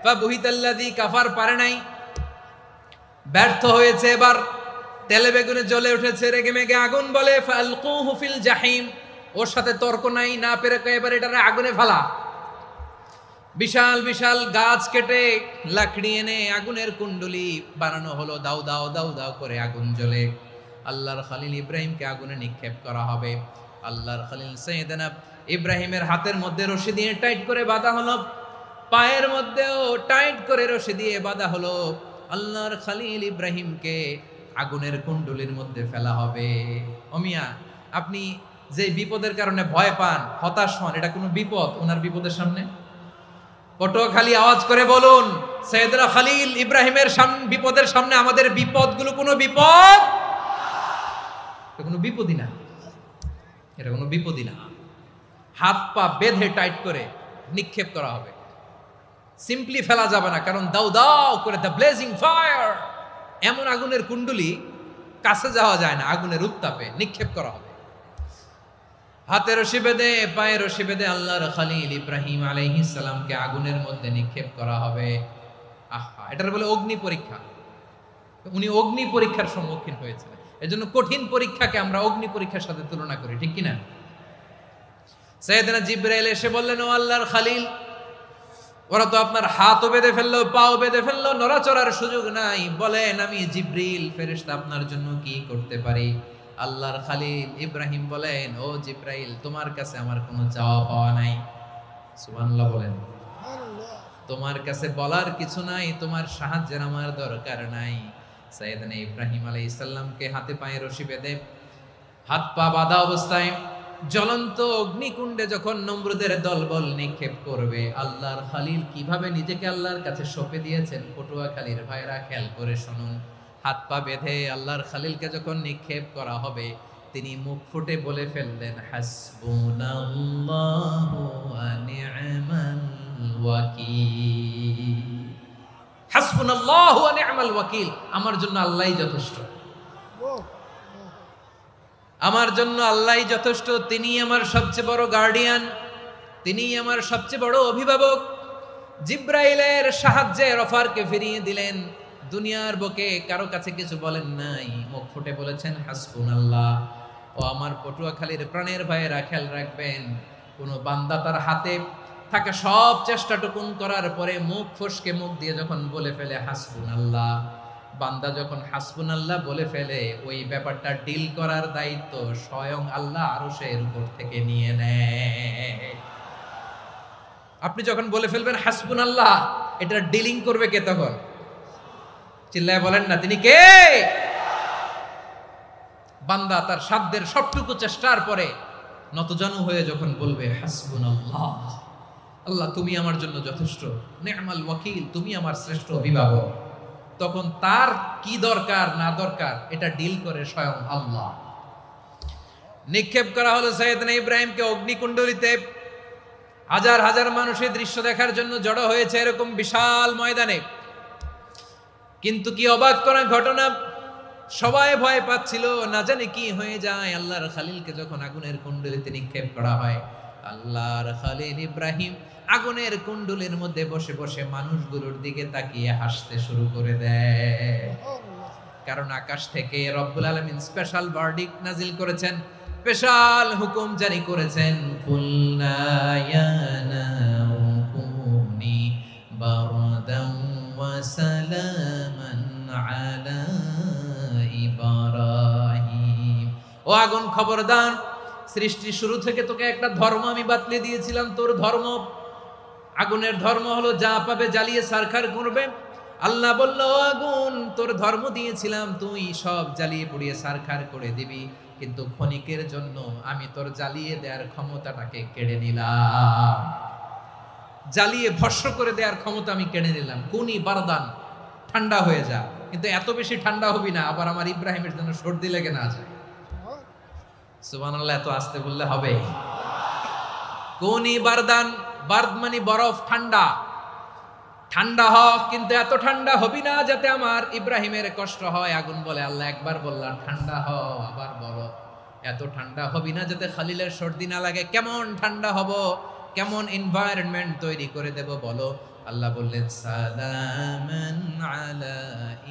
ফাবুহিতাল্লাযী কাফার, পারে নাই, ব্যর্থ হয়েছে। এবার তেলে বেগুনে জ্বলে উঠেছে, রেগে মেগে আগুন বলে ফালকুহু ফিল জাহিম। ওর সাথে তর্ক নাই, না পেরে এবার এটারে আগুনে ফেলা। বিশাল বিশাল গাছ কেটে লাকড়ি এনে আগুনের কুণ্ডলি বানানো হলো, দাউ দাউ দাউ দাউ করে আগুন জ্বলে। আল্লাহর খলিল ইব্রাহিমকে আগুনে নিক্ষেপ করা হবে। আল্লাহর খলিল সাইয়েদনা ইব্রাহিমের হাতের মধ্যে রশি দিয়ে টাইট করে বাঁধা হলো, পায়ের মধ্যেও টাইট করে রশি দিয়ে বাঁধা হলো। আল্লাহর খলিল ইব্রাহিমকে আগুনের কুণ্ডলির মধ্যে ফেলা হবে। অমিয়া, আপনি যে বিপদের কারণে ভয় পান, হতাশ হন, এটা কোনো বিপদ ওনার বিপদের সামনে? পটুয়াখালী আওয়াজ করে বলুন, সাইয়েদনা খলিল ইব্রাহিমের বিপদের সামনে আমাদের বিপদগুলো কোনো বিপদ? এটা কোনো বিপদই না, এটা কোনো বিপদই না। হাত পা বেঁধে টাইট করে নিক্ষেপ করা হবে, সিম্পলি ফেলা যাবে না, কারণ দাউ দাউ করে দ্য ব্লেজিং ফায়ার, এমন আগুনের কুণ্ডলি, কাছে যাওয়া যায় না, আগুনের উত্তাপে নিক্ষেপ করা হবে। হাতে রশি বেঁধে, পায়ে রশি বেঁধে আল্লাহর খলিল ইব্রাহিম আলাইহিস সালামকে আগুনের মধ্যে নিক্ষেপ করা হবে। আহা, এটার বলে অগ্নি পরীক্ষা। উনি অগ্নি পরীক্ষার সম্মুখীন হয়েছিলেন। এজন্য কঠিন পরীক্ষাকে আমরা অগ্নি পরীক্ষার সাথে তুলনা করি, ঠিক কিনা? সাইয়েদনা জিবরাইল এসে বললেন, ও আল্লাহর খলিল, ওরা তো আপনার হাতও বেঁধে ফেললো, পাও বেঁধে ফেললো, নড়াচড়ার সুযোগ নাই, বলেন আমি জিবরিল ফেরেশতা আপনার জন্য কি করতে পারি? আল্লাহর খলিল ইব্রাহিম বলেন, ও জিবরাইল, তোমার কাছে আমার কোনো চাওয়া পাওয়া নাই। সুবহানাল্লাহ বলেন। তোমার কাছে বলার কিছু নাই, তোমার সাহায্যের আমার দরকার নাই। সাইয়েদনা ইব্রাহিম আলাইহিস সালামকে হাতে পায়ে রশি বেঁধে, হাত পা বাঁধা অবস্থায় জ্বলন্ত অগ্নিকুণ্ডে যখন নমরুদের দলবল নিক্ষেপ করবে, আল্লাহর খলিল কিভাবে নিজেকে আল্লাহর কাছে সঁপে দিয়েছেন, পটুয়াখালীর ভাইরা খেয়াল করে শুনুন। হাত পা বেঁধে আল্লাহর খলিলকে যখন নিক্ষেপ করা হবে, তিনি মুখ ফুটে বলে ফেললেন, হাসবুনাল্লাহু ওয়া নি'মাল ওয়াকিল। হাসবুনাল্লাহু ওয়া নি'মাল ওয়াকিল, আমার জন্য আল্লাহই যথেষ্ট, আমার জন্য আল্লাহই যথেষ্ট। তিনি আমার সবচেয়ে বড় গার্ডিয়ান, তিনি আমার সবচেয়ে বড় অভিভাবক। জিব্রাইলের সাহায্যে অফারকে ফিরিয়ে দিলেন। দুনিয়ার বুকে কারো কাছে কিছু বলেন নাই, মুখ ফুটে বলেছেন হাসবুনাল্লাহ। ও আমার পটুয়াখালীর প্রাণের ভাইয়েরা, খেয়াল রাখবেন, কোন বান্দা তার হাতে থাকা সব চেষ্টাটুকুন করার পরে মুখ ফসকে মুখ দিয়ে যখন বলে ফেলে হাসবুনাল্লাহ, বান্দা যখন হাসবুনাল্লাহ বলে ফেলে, ওই ব্যাপারটা ডিল করার দায়িত্ব স্বয়ং আল্লাহ আরশের উপর থেকে নিয়ে নেয়। আপনি যখন বলে ফেলবেন হাসবুনাল্লাহ, এটা ডিলিং করবে কে তখন? চিল্লায় বলেন না, তিনি কে? বান্দা তার সাধ্যের সবটুকু চেষ্টার পরে নতজানু হয়ে যখন বলবে হাসবুনাল্লাহ, আল্লাহ তুমি আমার জন্য যথেষ্ট, নি'মাল ওয়াকিল, তুমি আমার শ্রেষ্ঠ অভিভাবক, তখন তার কি দরকার না দরকার এটা ডিল করে স্বয়ং আল্লাহ। নিক্ষেপ করা হলো সাইয়েদনা ইব্রাহিমকে অগ্নিকুণ্ডলিতে। হাজার হাজার মানুষের দৃশ্য দেখার জন্য জড়ো হয়েছে এরকম বিশাল ময়দানে। কিন্তু কি অবাক করা ঘটনা, সবাই ভয় পাচ্ছিল, না জানে কি হয়ে যায়। আল্লাহর খলিলকে যখন আগুনের কুণ্ডলিতে নিক্ষেপ করা হয়, আল্লাহর খলিল ইব্রাহিম আগুনের কুণ্ডলীর মধ্যে বসে বসে মানুষগুলোর দিকে তাকিয়ে হাসতে শুরু করে দেয়। কারণ আকাশ থেকে রব্বুল আলামিন স্পেশাল ভার্ডিক্ট নাজিল করেছেন, স্পেশাল হুকুম জারি করেছেন, কুলনা ইয়া নারু কুনি বারদান ওয়া সালামান আলা ইব্রাহিম। ও আগুন, খবরদার, সৃষ্টির শুরু থেকে তোকে একটা ধর্ম আমি বাতলে দিয়েছিলাম, তোর ধর্ম আগুনের ধর্ম হলো যা পাবে জ্বালিয়ে সারখার করবে। আল্লাহ বলল, আগুন তোর ধর্ম দিয়েছিলাম তুই সব জ্বালিয়ে পুড়িয়ে সারখার করে দিবি, কিন্তু ক্ষণিকের জন্য আমি তোর জ্বালিয়ে দেওয়ার ক্ষমতাটাকে কেড়ে নিলাম, জ্বালিয়ে ভস্ম করে দেওয়ার ক্ষমতা আমি কেড়ে নিলাম। কুনি বারদান, ঠান্ডা হয়ে যা, কিন্তু এত বেশি ঠান্ডা হবি না আবার আমার ইব্রাহিমের জন্য সর্দি লেগে না যায়। সুবহানাল্লাহ, এত আস্তে বললে হবে? কুনি বারদান, বার্দ মানে বরফ, ঠান্ডা, ঠান্ডা হ, কিন্তু এত ঠান্ডা হবি না যাতে আমার ইব্রাহিমের কষ্ট হয়। আগুন বলে, আল্লাহ একবার বললাম ঠান্ডা হ, আবার বলো এত ঠান্ডা হবি না যাতে খালিলের সর্দি না লাগে। কেমন ঠান্ডা হব, কেমন এনভায়রনমেন্ট তৈরি করে দেব বলো? আল্লাহ বললেন, সালামান আলা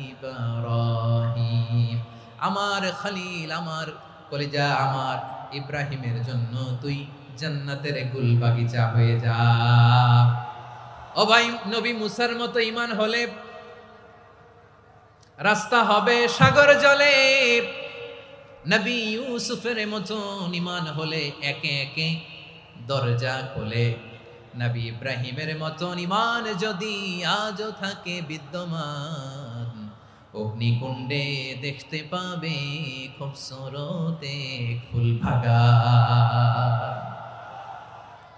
ইব্রাহিম, আমার খলিল, আমার কলিজা, আমার ইব্রাহিমের জন্য তুই জান্নাতের গুল বাগিচা হয়ে যা। ও ভাই, নবী মুসার মতো ঈমান হলে রাস্তা হবে সাগর জলে, নবী ইউসুফের মতো ঈমান হলে একে একে দরজা খোলে। নবী ইব্রাহিমের মতো ঈমান যদি আজও থাকে বিদ্যমান, অগ্নিকুণ্ডে দেখতে পাবে খুবসুরত এক ফুল ভাগা।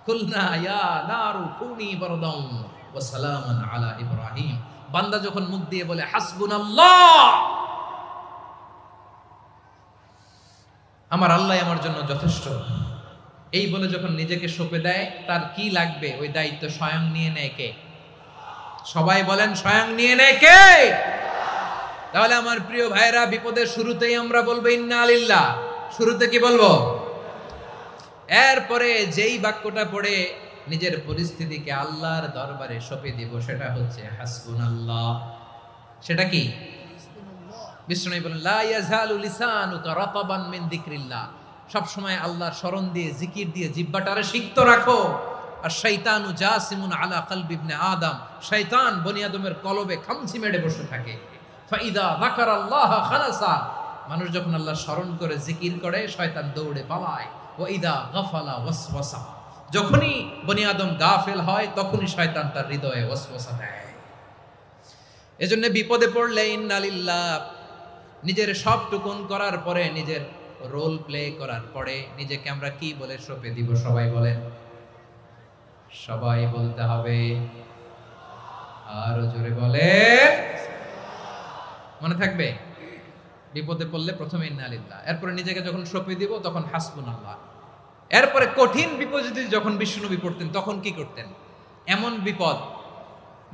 কুলনা ইয়া নারু কুনি বারদান ওয়া সালামান আলা ইব্রাহিম। বান্দা যখন মুখ দিয়ে বলে হাসবুনাল্লাহ, আমার আল্লাহ আমার জন্য যথেষ্ট, এই বলে যখন নিজেকে সঁপে দেয়, তার কি লাগবে ওই দায়িত্ব স্বয়ং নিয়ে নেয় কে? সবাই বলেন, স্বয়ং নিয়ে নেয় কে? তাহলে আমার প্রিয় ভাইরা, বিপদের শুরুতেই আমরা বলবো ইন্না লিল্লাহ। শুরুতে কি বলবো? এরপরে যেই বাক্যটা পড়ে নিজের পরিস্থিতিকে আল্লাহর দরবারে সঁপে দিব, সেটা হচ্ছে হাসবুনাল্লাহ। সেটা কি? বিষ্ণু বলেন, লা ইয়াজালু লিসানুকা রাতাবান মিন যিকরিল্লাহ, সব সময় আল্লাহর স্মরণ দিয়ে, জিকির দিয়ে জিহ্বাটারে সিক্ত রাখো। আর শয়তানু জাসিমুন আলা কলবি ইবনে আদম, শয়তান বনি আদমের কলবে খামচি মেরে বসে থাকে। ফাইদা যাকারাল্লাহ খালাসা, মানুষ যখন আল্লাহর স্মরণ করে জিকির করে শয়তান দৌড়ে পালায়। ওয়াইদা গাফালা ওয়াসওয়াসা, যখনই বনি আদম গাফেল হয় তখনই শয়তান তার হৃদয়ে ওয়াসওয়াসা দেয়। এজন্য বিপদে পড়লে ইন্না লিল্লাহ, নিজের সব টুকুন করার পরে, নিজের রোল প্লে করার পরে নিজেকে আমরা কি বলে সঁপে দিব? সবাই বলেন, সবাই বলতে হবে, আরো জোরে বলে, মনে থাকবে? বিপদে পড়লে প্রথমে ইন্না লিল্লাহ, এরপরে নিজেকে যখন সঁপে দিব তখন হাসবুনাল্লাহ। এরপরে কঠিন বিপদ যদি যখন বিশ্বনবী পড়তেন তখন কি করতেন? এমন বিপদ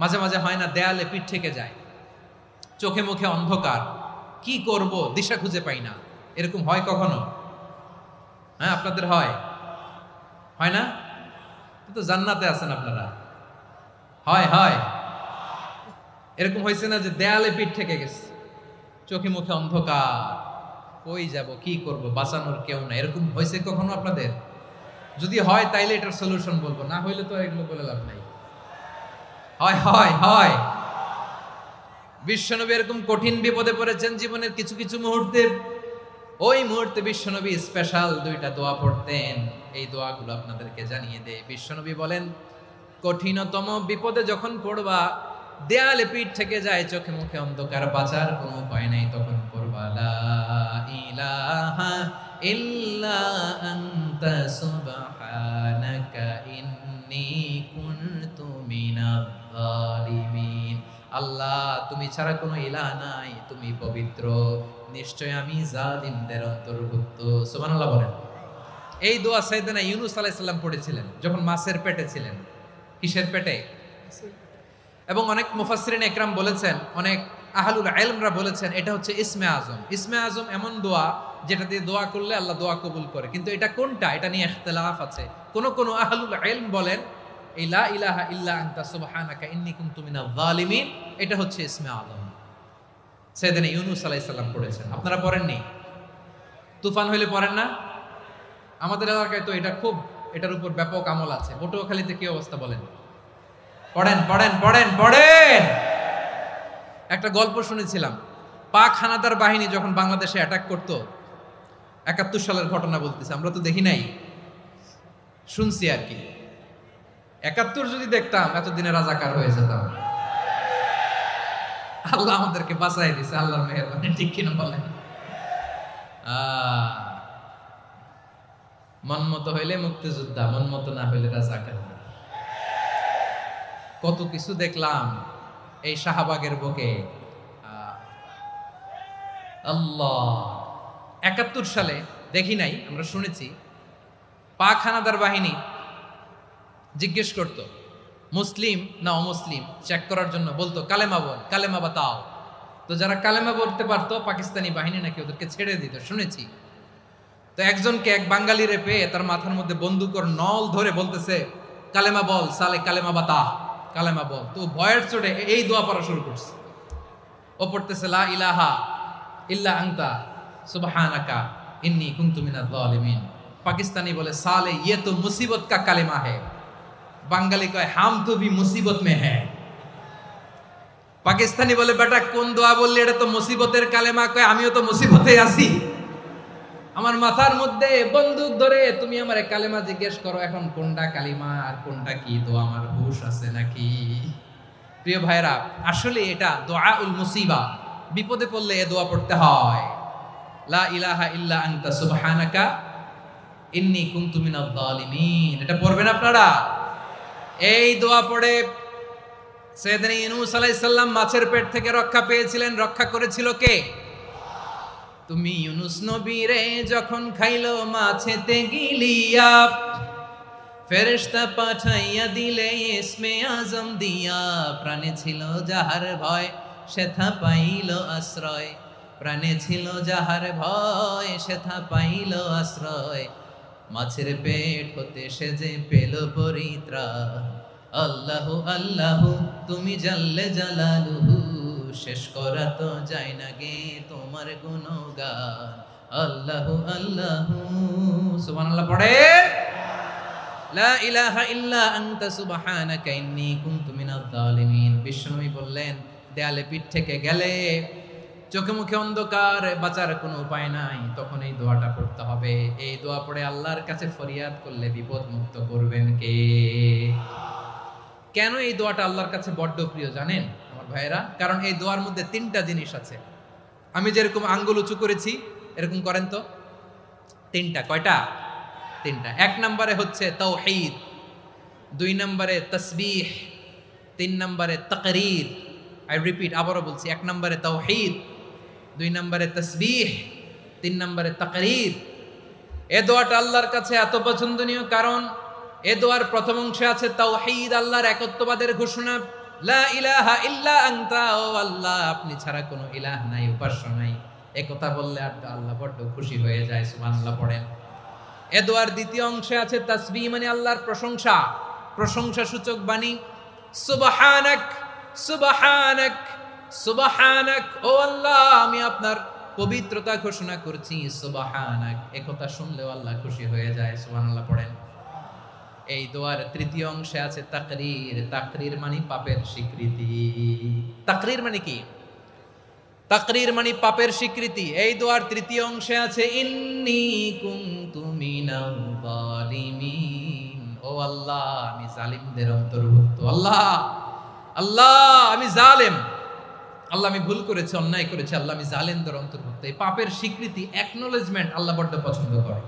মাঝে মাঝে হয় না, দেয়ালে পিঠ থেকে যায়, চোখে মুখে অন্ধকার, কি করব দিশা খুঁজে পাই না, এরকম হয় কখনো? হ্যাঁ, আপনাদের হয়? হয় না? তো জান্নাতে আছেন আপনারা। হয় হয় এরকম হয়েছে না যে দেয়ালে পিঠ থেকে গেছে, চোখে মুখে অন্ধকার, কই যাব, কি করব, বাঁচানোর কেউ না, এরকম হয়েছে কখনো আপনাদের? যদি হয় তাইলে এটার সলিউশন বলবো, না হইলে তো এগুলো বলে লাভ নাই। হয় হয় হয় বিশ্বনবী এরকম কঠিন বিপদে পড়েছেন জীবনের কিছু কিছু মুহূর্তে। ওই মুহূর্তে বিশ্বনবী স্পেশাল দুইটা দোয়া পড়তেন, এই দোয়াগুলো আপনাদেরকে জানিয়ে দেয়। বিশ্বনবী বলেন, কঠিনতম বিপদে যখন পড়বা, দেয়ালে পিঠ থেকে যায়, চোখে মুখে অন্ধকার, বাঁচার কোনো উপায় নাই, তখন পড়বা লা ইলাহা ইল্লা আনতা সুবহানাকা ইন্নী কুনতু মিনাজ জালিমিন। আল্লাহ, তুমি ছাড়া কোনো ইলাহ নাই, তুমি পবিত্র, নিশ্চয় আমি জালিমদের অন্তর্ভুক্ত। সুবহানাল্লাহ বলেন। এই দোয়া সাইয়েদনা ইউনূস আলাইহিস সালাম পড়েছিলেন যখন মাছের পেটে ছিলেন। কিসের পেটে? এবং অনেক মুফাসসিরিন একরাম বলেছেন, অনেক আহলুল ইলমরা বলেছেন, এটা হচ্ছে ইসমে আজম। ইসমে আজম এমন দোয়া যেটা দিয়ে দোয়া করলে আল্লাহ দোয়া কবুল করে, কিন্তু এটা কোনটা, এটা নিয়ে ইখতিলাফ আছে। কোন কোন আহলুল ইলম বলেন এই লা ইলাহা ইল্লা আনতা সুবহানাকা ইন্নী কুনতু মিনাজ জালিমিন, এটা হচ্ছে ইসমে আজম। সাইয়েদনা ইউনূস আলাইহিস সালাম পড়েছেন, আপনারা পড়েননি? তুফান হইলে পড়েন না? আমাদের এলাকায় তো এটা খুব, এটার উপর ব্যাপক আমল আছে। পটুয়াখালীতে কি অবস্থা বলেন? পড়েন পড়েন পড়েন পড়েন। একটা গল্প শুনেছিলাম, পাক হানাদার বাহিনী যখন বাংলাদেশে অ্যাটাক করত, ৭১ সালের ঘটনা বলতেছে, আমরা তো দেখি নাই, শুনছি আর কি। 71 যদি দেখতাম এতদিনে রাজাকার হয়ে যেতাম। আল্লাহ আমাদেরকে বাঁচাই দিছে, আল্লাহর মেহেরবানি, ঠিক কিনা বলেন? মন মতো হইলে মুক্তিযোদ্ধা, মন মতো না হইলে রাজাকার। কত কিছু দেখলাম এই শাহবাগের বুকে। আল্লাহ, 71 সালে দেখি নাই, আমরা শুনেছি পাক হানাদার বাহিনী জিজ্ঞেস করত মুসলিম না অমুসলিম চেক করার জন্য, বলতো কালেমা বল, কালেমা বাতাও। তো যারা কালেমা বলতে পারতো পাকিস্তানি বাহিনী নাকি ওদেরকে ছেড়ে দিত, শুনেছি। তো একজনকে, এক বাঙালিরে পেয়ে তার মাথার মধ্যে বন্দুকর নল ধরে বলতেছে কালেমা বল সালে, কালেমা বাতা, কালেমা বল। তো ভয়ের চোটে এই দোয়া পড়া শুরু করছে। ও পড়তেছে লা ইলাহা ইল্লা আনতা সুবহানাকা ইন্নী কুনতু মিনাজ জালিমিন। পাকিস্তানি বলে সালে ইয়ে তো মুসিবত কা কালেমা है। বাঙালি কয় হাম তো ভি মুসিবত মে হ্যায়। পাকিস্তানি বলে বেটা কোন দোয়া বললি, এটা তো মুসিবতের কালেমা। কয় আমিও তো মুসিবতে আছি, আমার মাথার মধ্যে বন্দুক ধরে তুমি আমার কালেমা জিজ্ঞেস করো, এখন কোনটা কালিমা আর কোনটা কি দোয়া, আমার হুশ আছে নাকি? প্রিয় ভাইরা, আসলে এটা দুআউল মুসিবা, বিপদে পড়লে এ দোয়া পড়তে হয়। লা ইলাহা ইল্লা আনতা সুবহানাকা ইন্নী কুনতু মিনাজ জালিমিন। এটা পড়বেন আপনারা। এই দোয়া পড়ে সাইয়েদনা ইউনূস আলাইহিস সালাম মাছের পেট থেকে রক্ষা পেয়েছিলেন। রক্ষা করেছিল কে? তুমি ইউনূস নবী রে যখন খাইলো মাছেতে গিলিয়া, ফেরেশতা পাঠাইয়া দিলে ইসমে আজম দিয়া। প্রাণে ছিল যাহার ভয় সেথা পাইল আশ্রয়, প্রাণে ছিল যাহার ভয় সেথা পাইল আশ্রয়। মাছের পেট হতে সে যে পেল পরিত্রাণ। আল্লাহু আল্লাহু তুমি জাল্লে জালালুহু, শেষ করা তো যায় না গে তোমার গুণগান। আল্লাহু আল্লাহু, সুবহানাল্লাহ পড়ে। লা ইলাহা ইল্লা আনতা সুবহানাকা ইন্নী কুনতু মিনাজ জালিমিন। বিশ্বনবী বললেন দেয়ালে পিঠ থেকে গেলে, চোখে মুখে অন্ধকার, বাঁচার কোনো উপায় নাই, তখন এই দোয়াটা পড়তে হবে। এই দোয়া পড়ে আল্লাহর কাছে ফরিয়াদ করলে বিপদ মুক্ত করবেন কে? কেন এই দোয়াটা আল্লাহর কাছে বড্ড প্রিয় জানেন আমার ভাইয়েরা? কারণ এই দোয়ার মধ্যে 3টা জিনিস আছে। আমি যেরকম আঙ্গুল উঁচু করেছি এরকম করেন তো। 3টা। কয়টা? 3টা। 1 নম্বরে হচ্ছে তাওহীদ, 2 নম্বরে তাসবিহ, 3 নম্বরে তাকরীর। আই রিপিট, আবারও বলছি, 1 নম্বরে তাওহীদ, 2 নম্বরে তাসবিহ, 3 নম্বরে তাকরীর। এ দোয়াটা আল্লাহর কাছে এত পছন্দনীয় কারণ এ দোয়ার প্রথম অংশে আছে তাওহীদ, আল্লাহর একত্ববাদের ঘোষণা। লা ইলাহা ইল্লা আনতা, ও আল্লাহ আপনি ছাড়া কোনো ইলাহ নাই, উপাস্য নাই। এ কথা বললে আল্লাহ বড্ড খুশি হয়ে যায়, সুবহানাল্লাহ পড়েন। এ দোয়ার দ্বিতীয় অংশে আছে তাসবিহ, মানে আল্লাহর প্রশংসা, প্রশংসা সূচক বাণী। সুবহানাক সুবহানাক সুবহানাক, ও আল্লাহ আমি আপনার পবিত্রতা ঘোষণা করছি, সুবহানাক। এ কথা শুনলেও আল্লাহ খুশি হয়ে যায়, সুবহানাল্লাহ পড়েন। এই দোয়ার তৃতীয় অংশে আছে তাকরীর, তাকরীর মানে পাপের স্বীকৃতি। তাকরীর মানে কি? তাকরীর মানে পাপের স্বীকৃতি। এই দোয়ার তৃতীয় অংশে আছে ইন্নী কুনতু মিনাল জালিমিন, ও আল্লাহ আমি জালিমদের অন্তর্ভুক্ত। আল্লাহ আল্লাহ আমি জালেম, আল্লাহ আমি ভুল করেছি, অন্যায় করেছি, আল্লাহ আমি জালেমদের অন্তর্ভুক্ত। এই পাপের স্বীকৃতি, অ্যাকনোলেজমেন্ট আল্লাহ বড্ড পছন্দ করে।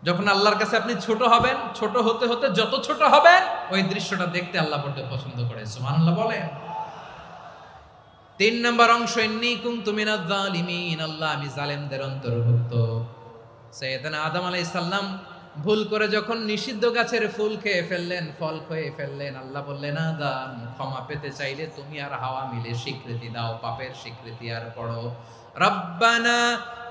যখন আল্লাহর কাছে আপনি ছোট হবেন, ছোট হতে হতে যত ছোট হবেন ওই দৃশ্যটা দেখতে আল্লাহ বড্ড পছন্দ করে, সুবহানাল্লাহ বলেন। 3 নম্বর অংশ ইন্নী কুনতু মিনাজ জালিমিন, আল্লাহ আমি জালেমদের অন্তর্ভুক্ত। সাইয়েদনা আদম আলাইহিস সালাম ভুল করে যখন নিষিদ্ধ গাছের ফুল খেয়ে ফেললেন, ফল খেয়ে ফেললেন, আল্লাহ বললেন আদম ক্ষমা পেতে চাইলে তুমি আর হাওয়া মিলে স্বীকৃতি দাও, পাপের স্বীকৃতি। আর পড়ো রব্বানা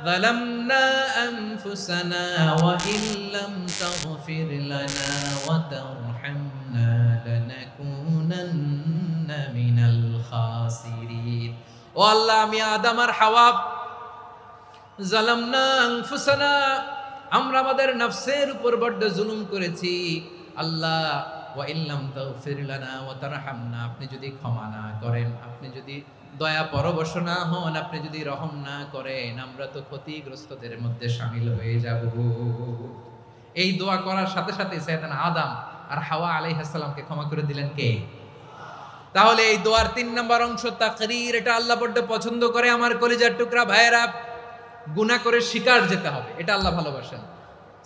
যালামনা আনফুসানা ওয়া ইল্লাম তাগফির লানা ওয়া তারহামনা লানাকুনান্না মিনাল খাসিরিন। ও আল্লাহ আমি আদম আর হাওয়া যালামনা আনফুসানা, আমরা আমাদের নফসের উপর বড্ড জুলুম করেছি। আল্লাহ ওয়া ইল্লাম তাগফির লানা ওয়া তারহামনা, আপনি যদি ক্ষমা না করেন, আপনি যদি দয়া পরবশ না হন, আপনি যদি রহম না করেন, আমরা তো ক্ষতিগ্রস্তদের মধ্যে শামিল হয়ে যাব। এই দোয়া করার সাথে সাথে সাইয়েদনা আদম আর হাওয়া আলাইহিস সালামকে ক্ষমা করে দিলেন কে? তাহলে এই দোয়ার 3 নম্বর অংশ তাকরীর, এটা আল্লাহ বড় পছন্দ করে। আমার কলিজার টুকরা ভাইয়েরা, গুনাহ করে শিকার যেতে হবে, এটা আল্লাহ ভালোবাসেন।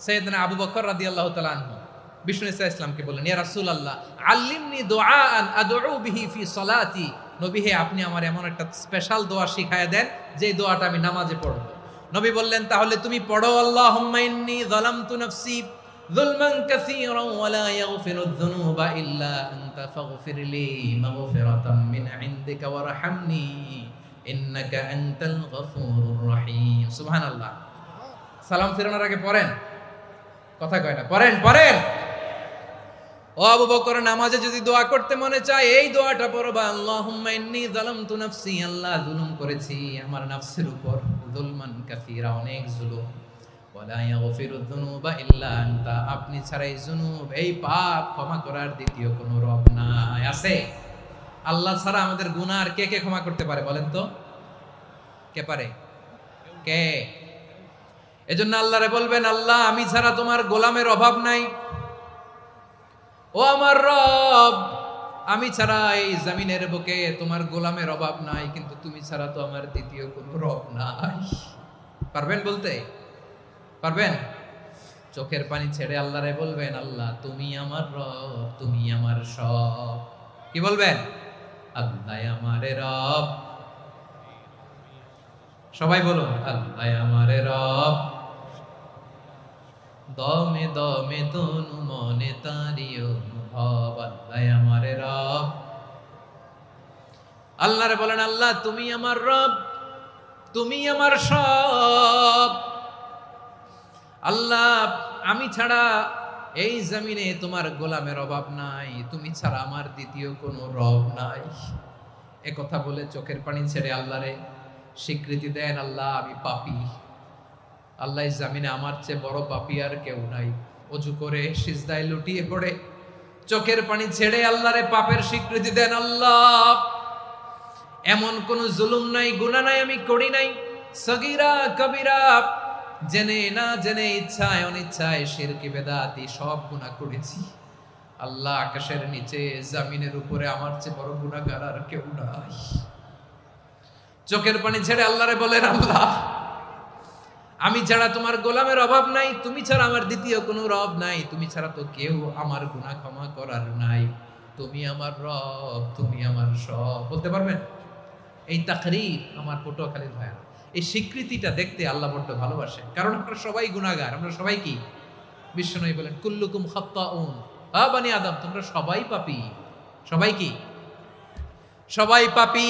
সাইয়েদনা আবু বকর রাদিয়াল্লাহু তাআলা আনহু বিষ্ণু ইসা ইসলামকে বললেন, ইয়া রাসূলুল্লাহ আল্লিমনি দুআআন আদউ বিহি ফি সালাতি। নবী হে, আপনি আমার এমন একটা স্পেশাল দোয়া শিখায়া দেন যে দোয়াটা আমি নামাজে পড়ব। নবী বললেন, তাহলে তুমি পড়ো, আল্লাহুম্মা ইন্নী যালামতু নাফসি যুলমান কাসীরান ওয়া লা ইয়াগফিরুয যুনুবা ইল্লা আনতা ফাগফিরলি মাগফিরাতাম মিন ইনদিকা ওয়ারহামনি ইন্নাকা আনতাল গফুরুর রহিম। সুবহানাল্লাহ। সালাম ফিরানোর আগে পড়েন, কথা কয় না, পড়েন পড়েন। ও আবু বকর, নামাজে যদি দোয়া করতে মনে চায় এই দোয়াটা পড়বা, আল্লাহুম্মা ইন্নী যালামতু নাফসি, আল্লাহ জুলুম করেছি আমার নফসের উপর, যুলমান কাসীরা, অনেক জুলুম, ওয়া লা ইয়াগফিরুয যুনুবা ইল্লা আনতা, আপনি ছাড়া এই জুনুব, এই পাপ ক্ষমা করার দ্বিতীয় কোনো রব নাই। আছে? আল্লাহ ছাড়া আমাদের গুনাহ আর কে কে ক্ষমা করতে পারে বলেন তো? কে পারে? কে? এজন্য আল্লাহরে বলবেন, আল্লাহ আমি ছাড়া তোমার গোলামের অভাব নাই, ও আমার রব আমি ছাড়া এই জমিনের বুকে তোমার গোলামের অভাব নাই, কিন্তু তুমি ছাড়া তো আমার দ্বিতীয় কোনো রব নাই। পারবেন বলতে? পারবেন? চোখের পানি ছেড়ে আল্লাহরে বলবেন, আল্লাহ তুমি আমার রব, তুমি আমার সব। কি বলবেন? আল্লাহ আমারে রব। সবাই বলুন, আল্লাহ আমারে রব, দমে দমে তনু মনে তারি অনুভব, আল্লাহ আমারে রব। আল্লাহরে বলেন, আল্লাহ তুমি আমার রব, তুমি আমার সব। আল্লাহ আমি ছাড়া এই জমিনে তোমার গোলামের অভাব নাই, তুমি ছাড়া আমার দ্বিতীয় কোনো রব নাই। এ কথা বলে চোখের পানি ছেড়ে আল্লাহরে স্বীকৃতি দেন, আল্লাহ আমি পাপী, আল্লাহ জামিনে আমার চেয়ে বড় পাপী আর কেউ নাই। ওযু করে সিজদায় লুটিয়ে পড়ে চোখের পানি ছেড়ে আল্লাহরে পাপের স্বীকৃতি দেন, আল্লাহ এমন কোন জুলুম নাই, গুনাহ নাই আমি করি নাই, সগীরা কবিরা, জেনে না জেনে, ইচ্ছায় অনিচ্ছায়, শিরকি বেদাতি সব গুনাহ করেছি। আল্লাহ আকাশের নিচে জমিনের উপরে আমার চেয়ে বড় গুনাহগার আর কেউ নাই। চোখের পানি ছেড়ে আল্লাহরে বলেন, আল্লাহ আমি ছাড়া তোমার গোলামের অভাব নাই, তুমি ছাড়া আমার দ্বিতীয় কোনো রব নাই, তুমি ছাড়া তো কেউ আমার গুনাহ ক্ষমা করার নাই, তুমি আমার রব, তুমি আমার সব। বলতে পারবেন? এই তাকরীর আমার পটুয়াখালীর ভাইয়া, এই স্বীকৃতিটা দেখতে আল্লাহ বড্ড ভালোবাসেন, কারণ আমরা সবাই গুনাহগার। আমরা সবাই কি? বিশ্বনবী বলেন, কুল্লুকুম খাত্তাউন, আ বানি আদম তোমরা সবাই পাপী। সবাই কি? সবাই পাপী।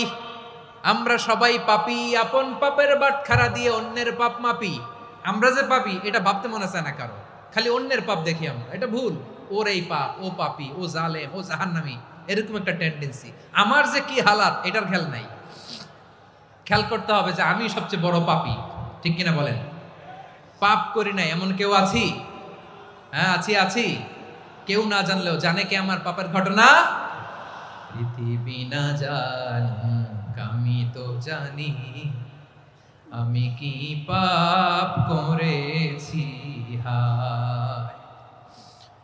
আমরা সবাই পাপী, আপন পাপের বাটখারা দিয়ে অন্যের পাপ মাপি। আমরা যে পাপী এটা ভাবতে মনে চায় না কারো, খালি অন্যের পাপ দেখি আমরা, এটা ভুল। ওর এই পাপ, ও পাপী, ও জালেম, ও জাহান্নামী, এরকম একটা টেন্ডেন্সি। আমার যে কি হালাত এটার খেয়াল নাই। খেয়াল করতে হবে যে আমি সবচেয়ে বড় পাপী, ঠিক কিনা বলেন? পাপ করি নাই এমন কেউ আছি? হ্যাঁ আছি, আছি। কেউ না জানলেও জানে কে আমার পাপের ঘটনা? পৃথিবী না জানুক আমি তো জানি, আমি কি পাপ করেছি হায়।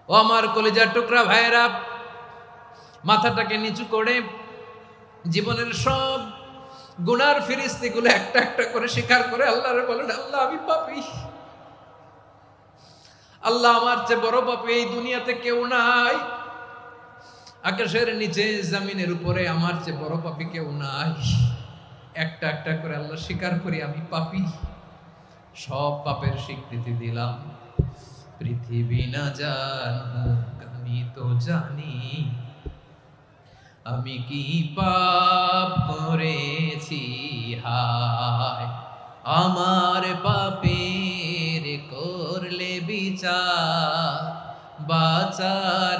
ও আমার কলিজার টুকরা ভাইয়েরা, মাথাটাকে নিচু করে জীবনের সব গুনার ফিরিস্তিগুলো একটা একটা করে স্বীকার করে আল্লাহরে বলেন, আল্লাহ আমি পাপী, আল্লাহ আমার চেয়ে বড় পাপী এই দুনিয়াতে কেউ নাই, আকাশের নিচে জমিনের উপরে আমার চেয়ে বড় পাপী কেউ নাই। একটা একটা করে আল্লাহ স্বীকার করি আমি পাপী, সব পাপের স্বীকৃতি দিলাম। পৃথিবী না জানুক আমি তো জানি, আমি কি পাপ করেছি হায়। আমার পাপের করলে বিচার, বাঁচার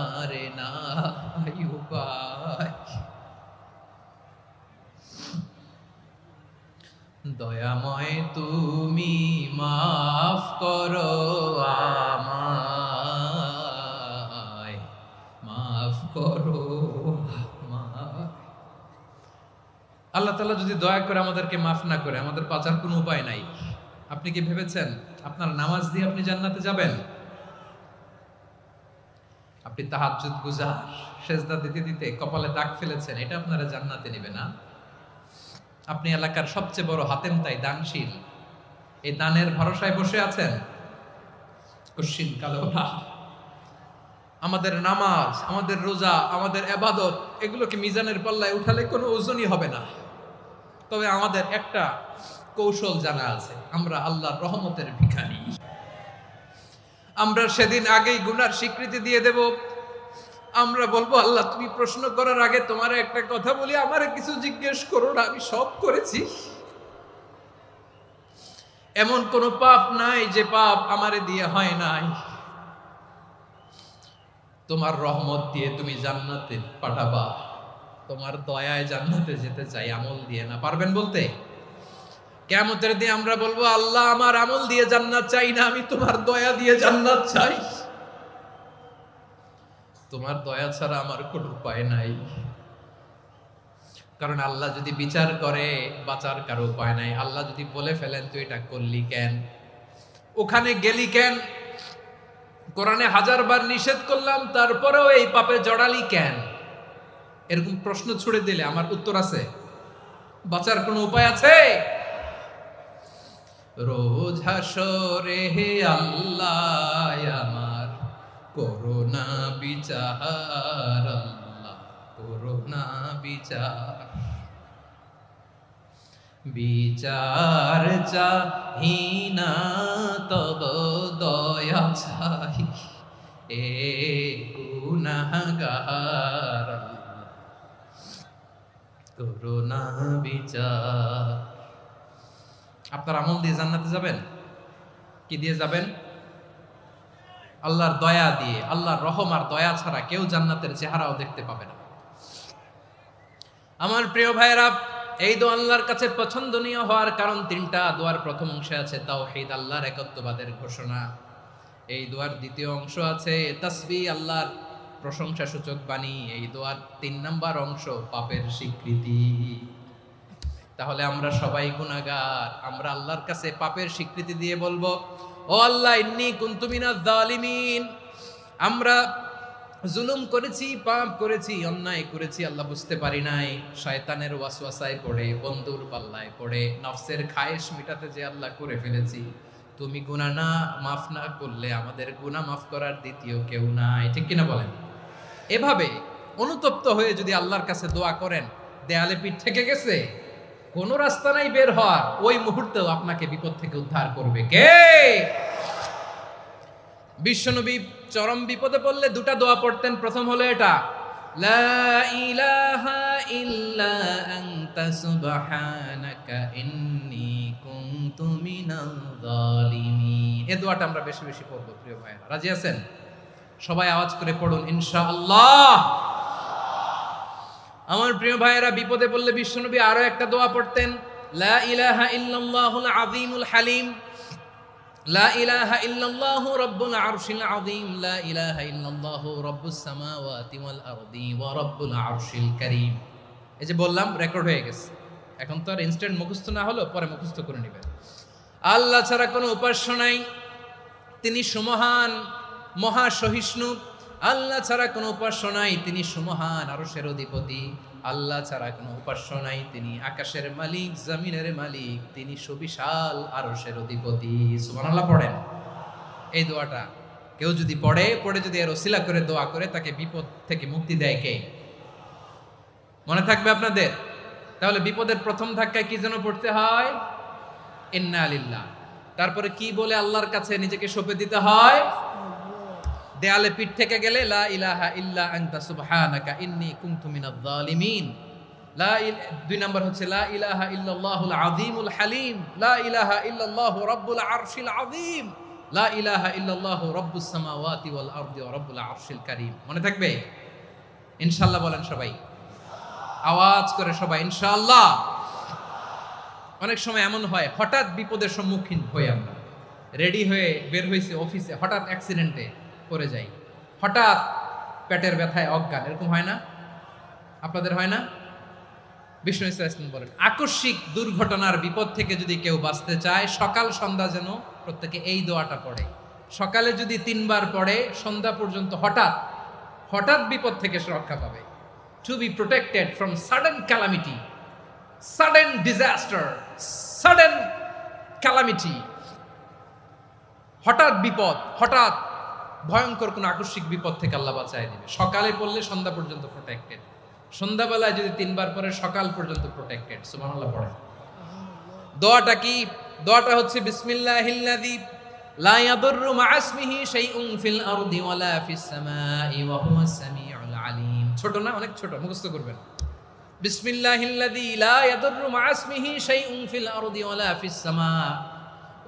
আমার নাই উপায়। দয়াময় তুমি মাফ করো আমায়, মাফ করো আমায়। আল্লাহ তাআলা যদি দয়া করে আমাদেরকে মাফ না করে, আমাদের বাঁচার কোনো উপায় নাই। আপনি কি ভেবেছেন আপনার নামাজ দিয়ে আপনি জান্নাতে যাবেন? আপনি তাহাজ্জুদ গুজার, সেজদা দিতে দিতে কপালে দাগ ফেলেছেন, এটা আপনারা জান্নাতে নেবে না? আপনি এলাকার সবচেয়ে বড় হাতেম তাই দানশীল, এই দানের ভরসায় বসে আছেন, কশিন কালো না। আমাদের নামাজ, আমাদের রোজা, আমাদের ইবাদত, এগুলোকে মিজানের পাল্লায় উঠালে কোনো ওজনই হবে না। তবে আমাদের একটা কৌশল জানা আছে, আমরা আল্লাহর রহমতের ভিখারি। আমরা সেদিন আগেই গুনার স্বীকৃতি দিয়ে দেব। আমরা বলবো, আল্লাহ তুমি প্রশ্ন করার আগে তোমার একটা কথা বলি, আমারে কিছু জিজ্ঞেস করো না, আমি সব করেছি। এমন কোন পাপ নাই যে পাপ আমারে দিয়ে হয় নাই। তোমার রহমত দিয়ে তুমি জান্নাতে পাঠাবা, তোমার দয়ায় জান্নাতে যেতে চাই, আমল দিয়ে না। পারবেন বলতে? কিয়ামতের দিন আমরা বলবো, আল্লাহ আমার আমল দিয়ে জান্নাত চাই না, আমি তোমার দয়া দিয়ে জান্নাত চাই। তোমার দয়া ছাড়া আমার কোনো উপায় নাই। কারণ আল্লাহ যদি বিচার করে, বাঁচার কারো উপায় নাই। আল্লাহ যদি বলে ফেলেন তুই এটা করলি কেন, ওখানে গেলি কেন, কোরআনে 1000 বার নিষেধ করলাম তারপরেও এই পাপে জড়ালি কেন, এরকম প্রশ্ন ছুড়ে দিলে আমার উত্তর আছে? বাঁচার কোনো উপায় আছে? রোজ হাসরে হে আল্লাহ আমার করোনা বিচার, আল্লাহ করোনা বিচার। বিচার চাহি না তব দয়া চাই, এ গুনাহগার করোনা বিচার। আপনার আমল দিয়ে জান্নাতে যাবেন? কি দিয়ে যাবেন? আল্লাহর দয়া দিয়ে। আল্লাহর রহম আর দয়া ছাড়া কেউ জান্নাতের চেহারাও দেখতে পাবে না। আমার প্রিয় ভাইরা, এই দোয়া আল্লাহর কাছে পছন্দনীয় হওয়ার কারণ 3টা। দোয়ার প্রথম অংশে আছে তাওহীদ, আল্লাহর একত্ববাদের ঘোষণা। এই দোয়ার দ্বিতীয় অংশ আছে তাসবিহ, আল্লাহর প্রশংসা সূচক বাণী। এই দোয়ার 3 নাম্বার অংশ পাপের স্বীকৃতি। তাহলে আমরা সবাই গুনাহগার। আমরা আল্লাহর কাছে পাপের স্বীকৃতি দিয়ে বলবো, ও আল্লাহ ইন্নী কুনতু মিনাজ জালিমিন, আমরা জুলুম করেছি, পাপ করেছি, অন্যায় করেছি, আল্লাহ বুঝতে পারি নাই। শয়তানের ওয়াসওয়াসায় পড়ে, বন্ধুর পাল্লায় পড়ে, নফসের খায়েশ মিটাতে যে আল্লাহ করে ফেলেছি। তুমি গুনাহ না মাফ না করলে আমাদের গুনাহ মাফ করার দ্বিতীয় কেউ নাই। ঠিক কিনা বলেন? এভাবে অনুতপ্ত হয়ে যদি আল্লাহর কাছে দোয়া করেন, দেয়ালে পিঠ থেকে গেছে, কোনো রাস্তা নাই বের হওয়ার, ওই মুহূর্তেও আপনাকে বিপদ থেকে উদ্ধার করবে কে? বিশ্বনবী চরম বিপদে পড়লে 2টা দোয়া পড়তেন। প্রথম হলো এটা, লা ইলাহা ইল্লা আনতা সুবহানাকা ইন্নী কুনতু মিনাল জালিমিন। এই দোয়াটা আমরা বেশি বেশি পড়ব প্রিয় ভাইরা। রাজি আছেন? সবাই আওয়াজ করে পড়ুন ইনশাআল্লাহ। আমার প্রিয় ভাইয়েরা, বিপদে পড়লে বিশ্বনবী আরো একটা দোয়া পড়তেন, লা ইলাহা ইল্লাল্লাহুল আযীমুল হালিম, লা ইলাহা ইল্লাল্লাহু রাব্বুল আরশিল আযীম, লা ইলাহা ইল্লাল্লাহু রাব্বুস সামাওয়াতি ওয়াল আরদি ওয়া রাব্বুল আরশিল কারীম। এই যে বললাম, রেকর্ড হয়ে গেছে। এখন তো আর ইনস্ট্যান্ট মুখস্থ না হলো, পরে মুখস্থ করে নেবেন। আল্লাহ ছাড়া কোনো উপাস্য নাই, তিনি সুমহান, মহা সহিষ্ণু। আল্লাহ ছাড়া কোনো উপাস্য নাই, তিনি সুমহান, আরশের অধিপতি। আল্লাহ ছাড়া কোনো উপাস্য নাই, তিনি আকাশের মালিক, জমিনের মালিক, তিনি সুবিশাল আরশের অধিপতি। সুবহানাল্লাহ পড়েন। এই দোয়াটা কেউ যদি পড়ে যদি এর ওসিলা করে দোয়া করে, তাকে বিপদ থেকে মুক্তি দেয় কে? মনে থাকবে আপনাদের? তাহলে বিপদের প্রথম ধাক্কায় কি যেন পড়তে হয়? ইন্না লিল্লাহ। তারপরে কি বলে আল্লাহর কাছে নিজেকে সঁপে দিতে হয়? দেয়ালে পিঠ থেকে গেলে লা ইলাহা ইল্লা আনতা সুবহানাকা ইন্নী কুনতু মিনাজ জালিমিন। 2 নম্বর হচ্ছে লা ইলাহা ইল্লাল্লাহুল আযীমুল হালিম, লা ইলাহা ইল্লাল্লাহু রাব্বুল আরশিল আযীম, লা ইলাহা ইল্লাল্লাহু রাব্বুস সামাওয়াতি ওয়াল আরদি ওয়া রাব্বুল আরশিল কারীম। মনে থাকবে? ইনশাআল্লাহ বলেন সবাই, আওয়াজ করে সবাই ইনশাআল্লাহ। অনেক সময় এমন হয়, হঠাৎ বিপদের সম্মুখীন হই আমরা, রেডি হয়ে বের হইছে অফিসে, হঠাৎ অ্যাক্সিডেন্টে পড়ে যাই, হঠাৎ পেটের ব্যথায় অজ্ঞান, এরকম হয় না? আপনাদের হয় না? বিষ্ণু ইসলাম বলেন, আকস্মিক দুর্ঘটনার বিপদ থেকে যদি কেউ বাঁচতে চায়, সকাল সন্ধ্যা যেন প্রত্যেকে এই দোয়াটা পড়ে। সকালে যদি 3 বার পড়ে, সন্ধ্যা পর্যন্ত হঠাৎ হঠাৎ বিপদ থেকে সে রক্ষা পাবে। To be protected from sudden calamity, sudden disaster, sudden calamity, হঠাৎ বিপদ, হঠাৎ ভয়ঙ্কর কোন আকস্মিক বিপদ থেকে আল্লাহ বাঁচায় দিবে। সকালে পড়লে সন্ধ্যা পর্যন্ত প্রোটেক্টেড, সন্ধ্যাবেলায় যদি 3 বার পরে সকাল পর্যন্ত প্রোটেক্টেড। সুবহানাল্লাহ পড়ে। দোয়াটা কি? দোয়াটা হচ্ছে বিসমিল্লাহিল্লাযী লা ইয়াদুররু মা ইসমিহি শাইউন ফিল আরদি ওয়ালা ফিস সামাই ওয়া হুয়াস সামিউল আলিম। ছোট না? অনেক ছোট, মুখস্থ করবেন। বিসমিল্লাহিল্লাযী লা ইয়াদুররু মা ইসমিহি শাইউন ফিল আরদি ওয়ালা ফিস সামা।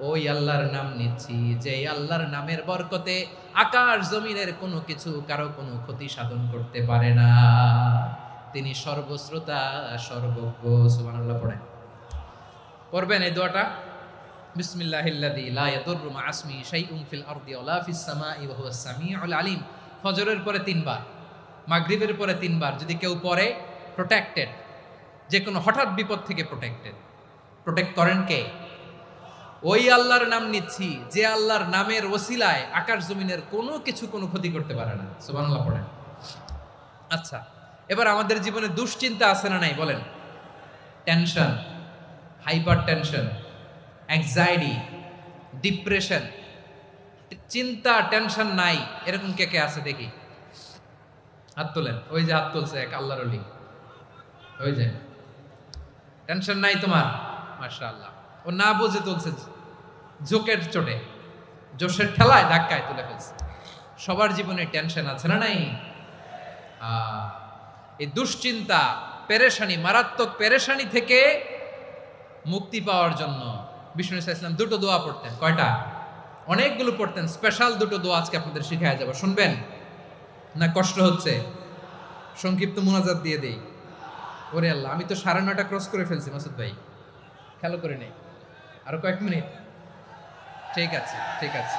ওই আল্লাহর নাম নিচ্ছি যে আল্লাহর নামের বরকতে আকাশ জমিনের কোনো কিছু কারো কোনো ক্ষতি সাধন করতে পারে না। তিনি সর্বশ্রোতা, সর্বজ্ঞ। সুবহানাল্লাহ পড়েন। পড়বেন এই দোয়াটা, বিসমিল্লাহিল্লাযী লা ইয়াদুররু মা ইসমিহি শাইউন ফিল আরদি ওয়ালা ফিস সামাই ওয়া হুয়াস সামিউল আলিম। ফজরের পরে 3 বার, মাগরিবের পরে 3 বার যদি কেউ পড়ে, প্রোটেক্টেড, যে কোনো হঠাৎ বিপদ থেকে প্রোটেক্টেড। প্রোটেক্ট করেন কে? ওই আল্লাহর নাম নিচ্ছি যে আল্লাহর নামের ওসিলায় আকাশ জমিনের কোনো কিছু কোনো ক্ষতি করতে পারে না। সুবহানাল্লাহ পড়েন। আচ্ছা, এবার আমাদের জীবনে দুশ্চিন্তা আছে না নাই বলেন? Tension, hyper tension, anxiety, depression, চিন্তা, টেনশন নাই এরকম কে কে আছে দেখি? হাত তোলেন। ওই যে হাত তুলছে এক আল্লাহর ওলি, ওই যে। টেনশন নাই তোমার? মাশাআল্লাহ। ও না বুঝে তুলছে, জোকের চোটে, জোশের ঠেলায় ধাক্কায় তুলে ফেলছে। সবার জীবনে টেনশন আছে না নাই? এই দুশ্চিন্তা, পেরেশানি, মারাত্মক পেরেশানি থেকে মুক্তি পাওয়ার জন্য বিষ্ণু ইসলাম 2টো দোয়া পড়তেন। কয়টা? অনেকগুলো পড়তেন। স্পেশাল 2টো দোয়া আজকে আপনাদের শিখায় যাব, শুনবেন না? কষ্ট হচ্ছে? সংক্ষিপ্ত মুনাজাত দিয়ে দেই। ওরে আল্লাহ, আমি তো 9:30 ক্রস করে ফেলছি মাসুদ ভাই, খেয়াল করে নেই। আরো কয়েক মিনিট? ঠিক আছে, ঠিক আছে।